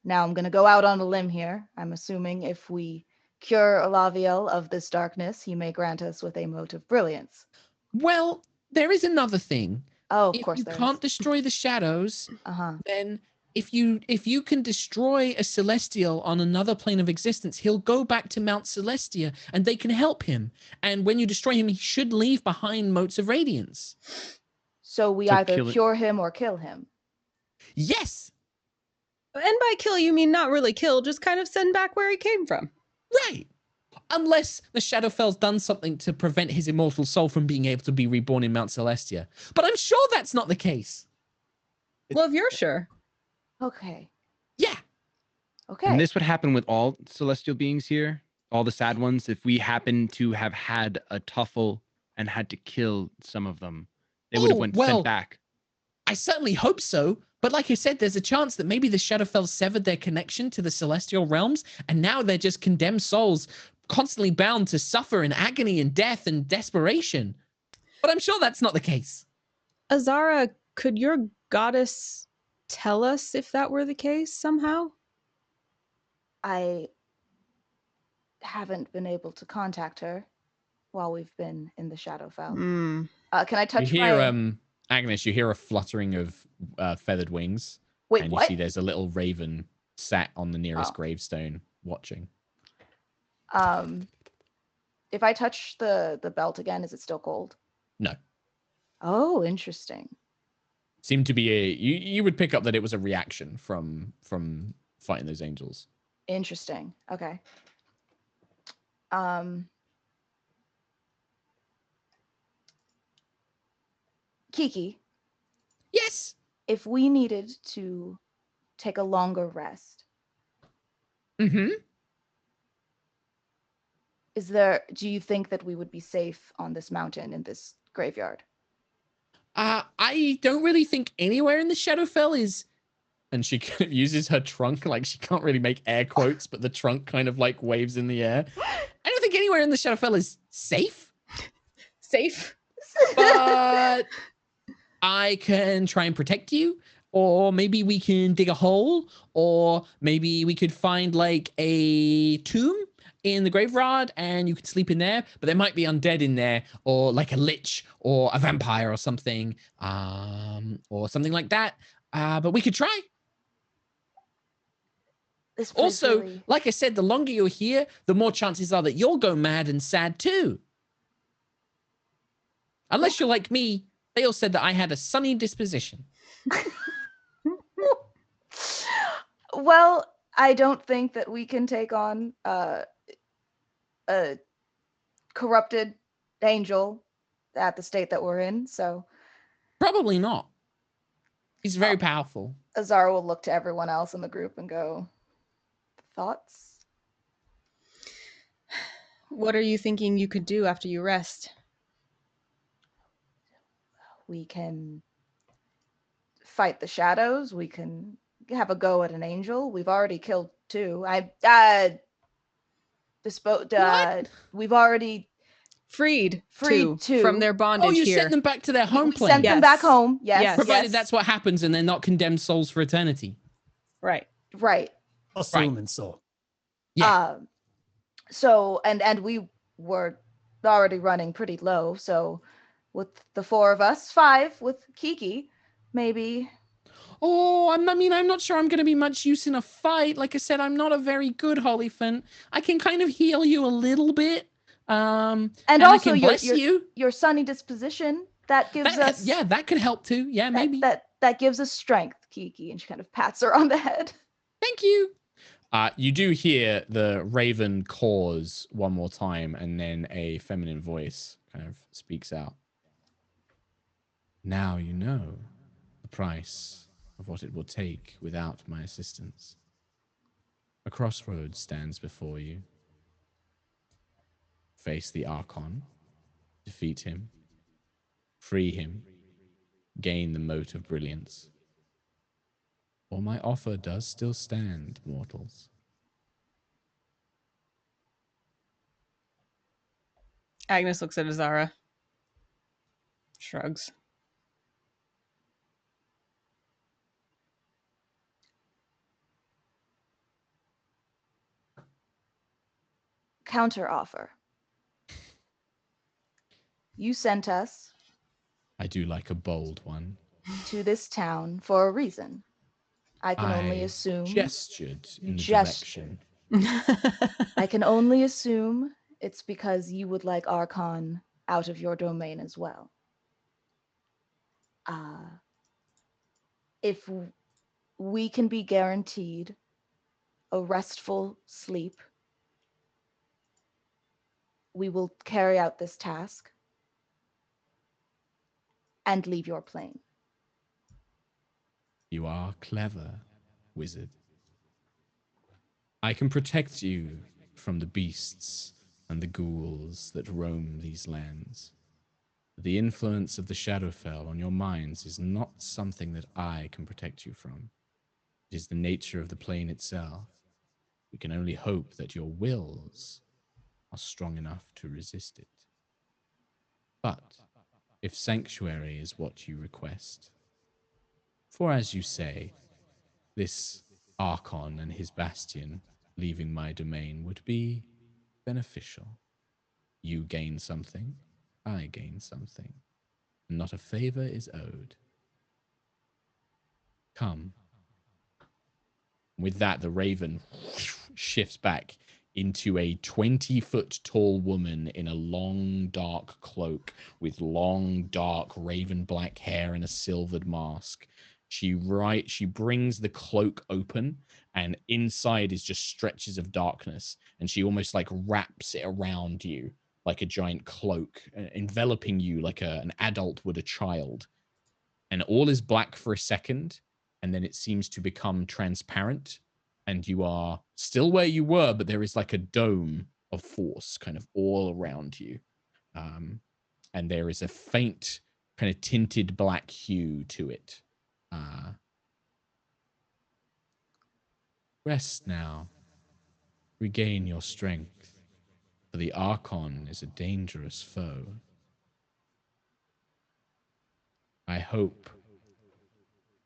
now I'm going to go out on a limb here. I'm assuming if we cure Elaviel of this darkness, he may grant us with a mote of brilliance. Well, there is another thing. Oh, of course there is. If you can't destroy the shadows, then if you can destroy a celestial on another plane of existence, he'll go back to Mount Celestia and they can help him. And when you destroy him, he should leave behind motes of radiance. So we either cure him or kill him. Yes. And by kill, you mean not really kill, just kind of send back where he came from. Right. Unless the Shadowfell's done something to prevent his immortal soul from being able to be reborn in Mount Celestia. But I'm sure that's not the case. Well, if you're sure. Okay. Yeah. Okay. And this would happen with all celestial beings here, all the sad ones. If we happen to have had a tuffle and had to kill some of them, they would have sent back. I certainly hope so. But like I said, there's a chance that maybe the Shadowfell severed their connection to the celestial realms, and now they're just condemned souls, constantly bound to suffer in agony and death and desperation. But I'm sure that's not the case. Azara, could your goddess tell us if that were the case somehow? I haven't been able to contact her while we've been in the Shadowfell. Can I touch Agnes, you hear a fluttering of feathered wings. Wait, and what? You see there's a little raven sat on the nearest gravestone watching. If I touch the belt again, is it still cold? No. Oh, interesting. Seemed to be you would pick up that it was a reaction from fighting those angels. Interesting. Okay. Kiki. Yes. If we needed to take a longer rest. Mm-hmm. Do you think that we would be safe on this mountain in this graveyard? I don't really think anywhere in the Shadowfell is, and she kind of uses her trunk, like she can't really make air quotes, but the trunk kind of like waves in the air. I don't think anywhere in the Shadowfell is safe. Safe. But I can try and protect you, or maybe we can dig a hole, or maybe we could find like a tomb in the graveyard and you could sleep in there, but there might be undead in there, or like a lich or a vampire or something like that. But we could try. Also, really... like I said, the longer you're here, the more chances are that you'll go mad and sad too. Unless you're like me, they all said that I had a sunny disposition. Well, I don't think that we can take on a corrupted angel at the state that we're in, so... Probably not. He's very powerful. Azara will look to everyone else in the group and go, thoughts? What are you thinking you could do after you rest? We can fight the shadows. We can have a go at an angel. We've already killed 2. We've already freed 2 from their bondage. Oh, you here. sent them back to their home plane. Sent them back home. Yes. Provided that's what happens and they're not condemned souls for eternity. Right. Human soul. Yeah. So and we were already running pretty low, so with the 4 of us, 5 with Kiki, maybe. Oh, I'm not sure I'm going to be much use in a fight. Like I said, I'm not a very good Hollyphant. I can kind of heal you a little bit. And also I can bless your sunny disposition, that gives us... Yeah, that could help too. Yeah, maybe. That gives us strength, Kiki, and she kind of pats her on the head. Thank you. You do hear the raven caws one more time, and then a feminine voice kind of speaks out. Now you know the price of what it will take without my assistance. A crossroads stands before you. Face the Archon, defeat him, free him, gain the mote of brilliance. Or my offer does still stand, mortals. Agnis looks at Azara. Shrugs. Counter offer. You sent us. I do like a bold one. To this town for a reason. I can only assume. Gestured in the direction. I can only assume it's because you would like Archon out of your domain as well. If we can be guaranteed a restful sleep, we will carry out this task and leave your plane. You are clever, wizard. I can protect you from the beasts and the ghouls that roam these lands. The influence of the Shadowfell on your minds is not something that I can protect you from. It is the nature of the plane itself. We can only hope that your wills are strong enough to resist it. But if sanctuary is what you request, for as you say, this Archon and his bastion leaving my domain would be beneficial. You gain something, I gain something, and not a favor is owed. Come. With that, the raven shifts back into a 20-foot tall woman in a long, dark cloak with long, dark, raven black hair and a silvered mask. She brings the cloak open, and inside is just stretches of darkness, and she almost like wraps it around you like a giant cloak, enveloping you like an adult would a child. And all is black for a second, and then it seems to become transparent, and you are still where you were, but there is like a dome of force kind of all around you. And there is a faint kind of tinted black hue to it. Rest now. Regain your strength, for the Archon is a dangerous foe. I hope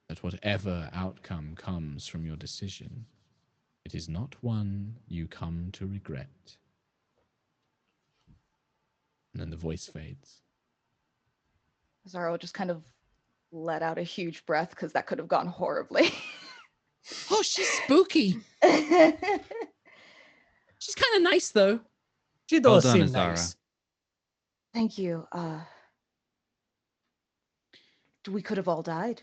that whatever outcome comes from your decision, it is not one you come to regret. And then the voice fades. Azara will just kind of let out a huge breath because that could have gone horribly. Oh, she's spooky. She's kind of nice, though. She does Well done, seem Azara. nice. Thank you. We could have all died.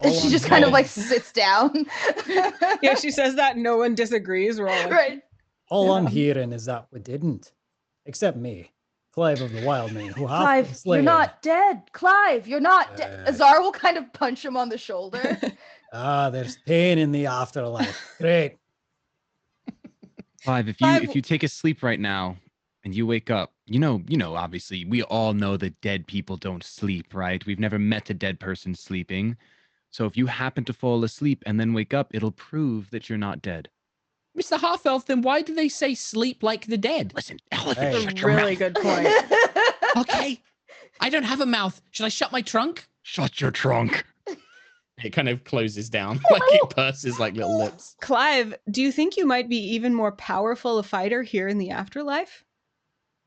And she just kind of like sits down. Yeah, she says that. No one disagrees. We're all like, Right. All I'm hearing is that we didn't. Except me, Clive of the Wildman, who have been Clive, slain. you're not dead. Clive, you're not dead. Azara will kind of punch him on the shoulder. There's pain in the afterlife. Great. Clive, if you take a sleep right now and you wake up, you know, obviously we all know that dead people don't sleep, right? We've never met a dead person sleeping. So if you happen to fall asleep and then wake up, it'll prove that you're not dead. Mr. Half-Elf, then why do they say sleep like the dead? Listen, elephant, Hey. shut your really mouth. good point. Okay. I don't have a mouth. Should I shut my trunk? Shut your trunk. It kind of closes down, like it purses like little lips. Clive, do you think you might be even more powerful a fighter here in the afterlife?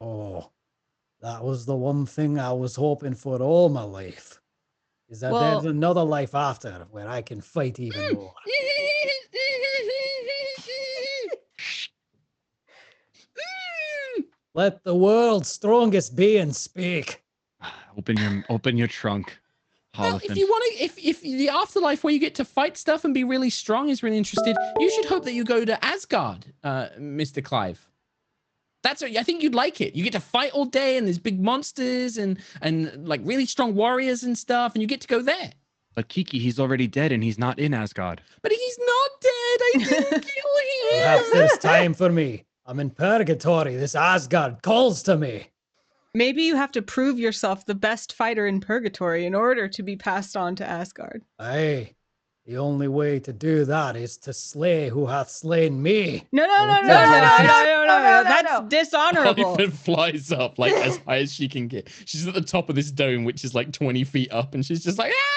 Oh, that was the one thing I was hoping for all my life. Is that Well- there's another life after where I can fight even more. Let the world's strongest being speak. Open your trunk. Well, if you want to, if the afterlife where you get to fight stuff and be really strong is really interested, you should hope that you go to Asgard, Mr. Clive. I think you'd like it. You get to fight all day, and there's big monsters and like really strong warriors and stuff, and you get to go there. But Kiki, he's already dead and he's not in Asgard. But he's not dead. I didn't kill him. Perhaps there's time for me. I'm in purgatory. This Asgard calls to me. Maybe you have to prove yourself the best fighter in purgatory in order to be passed on to Asgard. Aye. The only way to do that is to slay who hath slain me. No. no. That's dishonorable. Oliver flies up like as high as she can get. She's at the top of this dome, which is like 20 feet up, and she's just like, ah!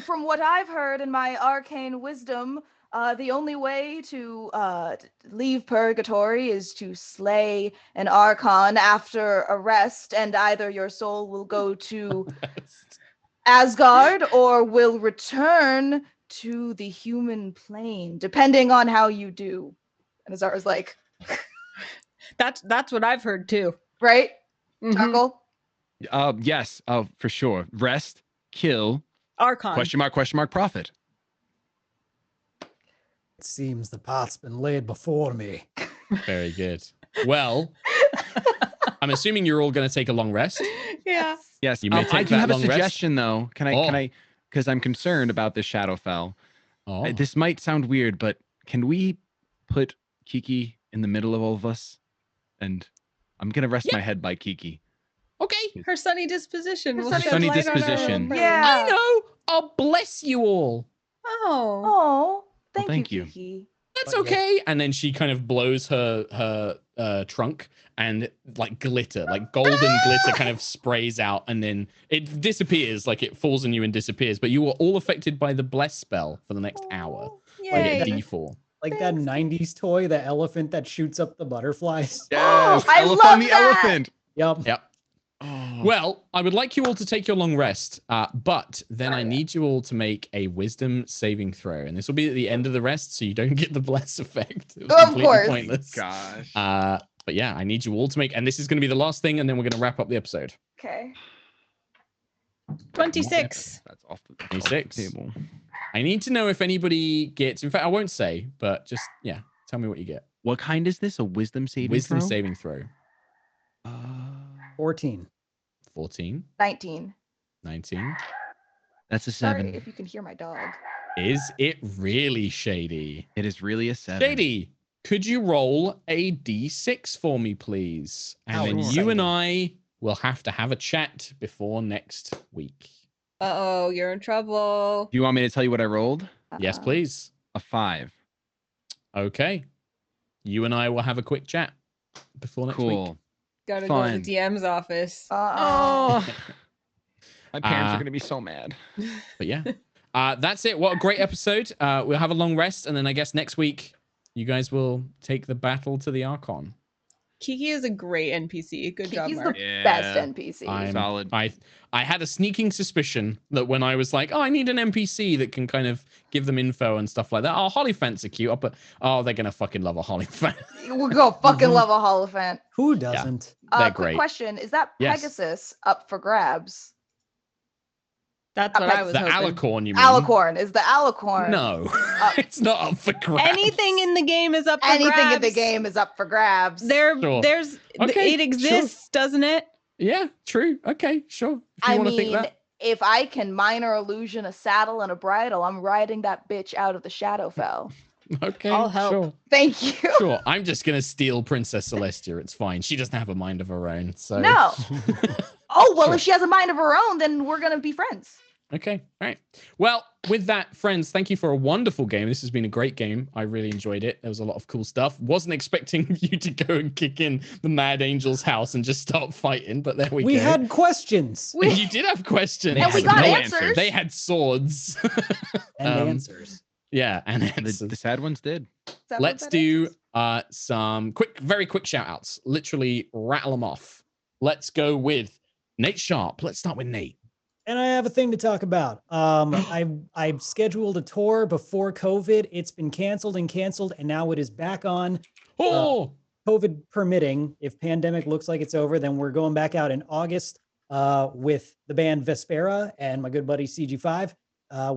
From what I've heard in my arcane wisdom, the only way to leave purgatory is to slay an archon after arrest, and either your soul will go to Asgard or will return to the human plane, depending on how you do. And Azara's like, That's what I've heard too. right? Mhm. Tarkhal? Yes, for sure. Rest, kill, Archon. question mark, profit. It seems the path's been laid before me. Very good. Well, I'm assuming you're all going to take a long rest. Yeah. Yes, You may I take do that have a long rest. suggestion though. Can I? Because I'm concerned about this Shadowfell. Oh. This might sound weird, but can we put Kiki in the middle of all of us? And I'm gonna rest my head by Kiki. Okay. Her sunny disposition. Her will sunny shed sunny light on our disposition. brain. Yeah. I know. I'll bless you all. Oh. Oh, thank you. Kiki. That's But yeah. okay. And then she kind of blows her trunk, and like glitter, like golden glitter kind of sprays out, and then it disappears, like it falls on you and disappears. But you were all affected by the bless spell for the next hour. You get a Yay. D4. Like that 90s toy, the elephant that shoots up the butterflies. Yes, I Elephant love the that! elephant. Yep. Yep. Oh, Well, I would like you all to take your long rest, but then I need you all to make a wisdom saving throw, and this will be at the end of the rest, so you don't get the bless effect. It was completely pointless. Gosh. But yeah, I need you all to make, and this is going to be the last thing, and then we're going to wrap up the episode. Okay. 26. That's off the 26. table. I need to know if anybody gets. In fact, I won't say, but just tell me what you get. What kind is this? A wisdom saving Wisdom throw? saving throw. 14. 14. 19. 19. That's a 7. Sorry if you can hear my dog. Is it really Shady? It is really a 7. Shady, could you roll a d6 for me, please? And then you and I will have to have a chat before next week. Uh-oh, you're in trouble. Do you want me to tell you what I rolled? Yes, please. A 5. Okay. You and I will have a quick chat before next week. Gotta go to the DM's office. Oh. My parents are going to be so mad. But yeah. That's it. What a great episode. We'll have a long rest, and then I guess next week you guys will take the battle to the Archon. Kiki is a great NPC. Good job, Mark. He's the best NPC. Solid. I had a sneaking suspicion that when I was like, oh, I need an NPC that can kind of give them info and stuff like that. Oh, Holophants are cute. But they're gonna fucking love a Holophant. We're gonna fucking love a Holophant. Who doesn't? They're quick great. question: is that Pegasus up for grabs? That's what I was the hoping. Alicorn, you mean? Alicorn. Is the Alicorn? No, it's not up for grabs. Anything in the game is up for Anything grabs. in the game is up for grabs. It exists, doesn't it? Yeah, true. Okay, sure. I mean, if I can minor illusion a saddle and a bridle, I'm riding that bitch out of the Shadowfell. Okay, I'll help. Sure. Thank you. Sure, I'm just gonna steal Princess Celestia. It's fine. She doesn't have a mind of her own. So no. Oh well, Sure. if she has a mind of her own, then we're gonna be friends. Okay, all right. Well, with that, friends, thank you for a wonderful game. This has been a great game. I really enjoyed it. There was a lot of cool stuff. Wasn't expecting you to go and kick in the Mad Angel's house and just start fighting, but there we go. We had questions. You did have questions. And we got answers. They had swords. And answers. Yeah, and answers. The sad ones did. Let's do some very quick shout outs. Literally rattle them off. Let's go with Nate Sharp. Let's start with Nate. And I have a thing to talk about. I scheduled a tour before COVID. It's been canceled, and now it is back on. COVID permitting. If pandemic looks like it's over, then we're going back out in August with the band Vespera and my good buddy CG5.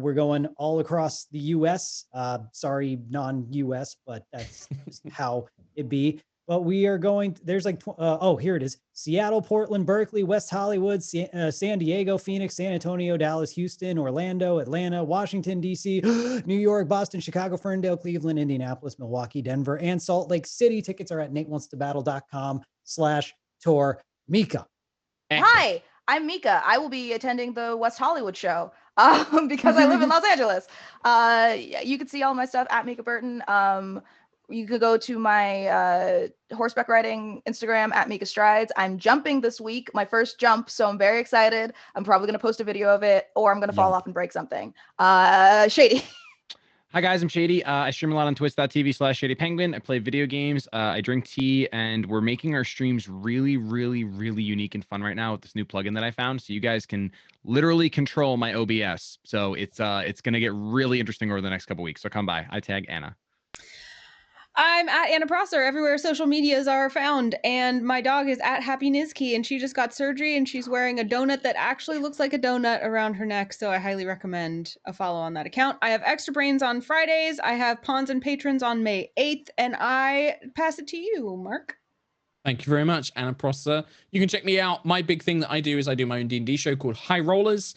We're going all across the U.S. Sorry, non-U.S., but that's just how it be. But we are going, there's like, here it is. Seattle, Portland, Berkeley, West Hollywood, San Diego, Phoenix, San Antonio, Dallas, Houston, Orlando, Atlanta, Washington, D.C., New York, Boston, Chicago, Ferndale, Cleveland, Indianapolis, Milwaukee, Denver, and Salt Lake City. Tickets are at NateWantsToBattle.com/tour. Mica. Hi, I'm Mica. I will be attending the West Hollywood show because I live in Los Angeles. You can see all my stuff at Mica Burton. You could go to my horseback riding Instagram at Mica Strides. I'm jumping this week, my first jump, so I'm very excited. I'm probably going to post a video of it, or I'm going to fall off and break something. Shady. Hi guys, I'm Shady. I stream a lot on twitch.tv/ShadyPenguinn. I play video games. I drink tea, and we're making our streams really, really, really unique and fun right now with this new plugin that I found. So you guys can literally control my OBS. So it's going to get really interesting over the next couple weeks. So come by. I tag Anna. I'm at Anna Prosser everywhere social medias are found, and my dog is at Happy Nizki, and she just got surgery, and she's wearing a donut that actually looks like a donut around her neck, so I highly recommend a follow on that account. I have Extra Brains on Fridays, I have Pawns and Patrons on May 8th, and I pass it to you, Mark. Thank you very much, Anna Prosser. You can check me out. My big thing that I do is I do my own D&D show called High Rollers.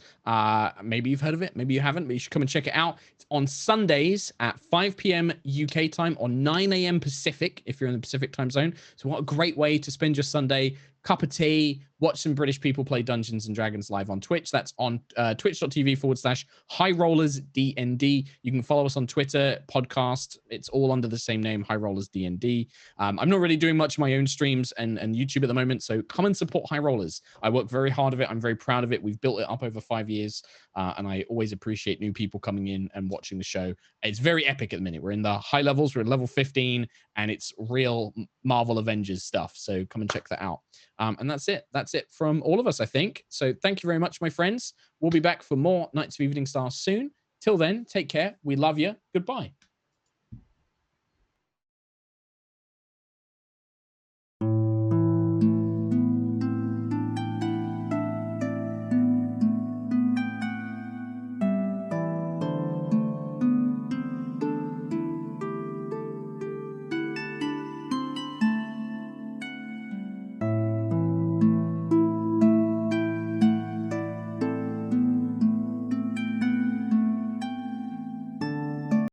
Maybe you've heard of it, maybe you haven't, but you should come and check it out. It's on Sundays at 5 p.m. UK time or 9 a.m. Pacific, if you're in the Pacific time zone. So what a great way to spend your Sunday. Cup of tea, watch some British people play Dungeons and Dragons live on Twitch. That's on twitch.tv/HighRollersDND. You can follow us on Twitter, podcast. It's all under the same name, High Rollers DND. I'm not really doing much of my own streams and YouTube at the moment, so come and support High Rollers. I work very hard of it. I'm very proud of it. We've built it up over 5 years. years, and I always appreciate new people coming in and watching the show. It's very epic at the minute. We're in the high levels. We're at level 15, and it's real Marvel Avengers stuff. So come and check that out. And that's it. That's it from all of us, I think. So thank you very much, my friends. We'll be back for more Knights of Eveningstar soon. Till then, take care. We love you. Goodbye.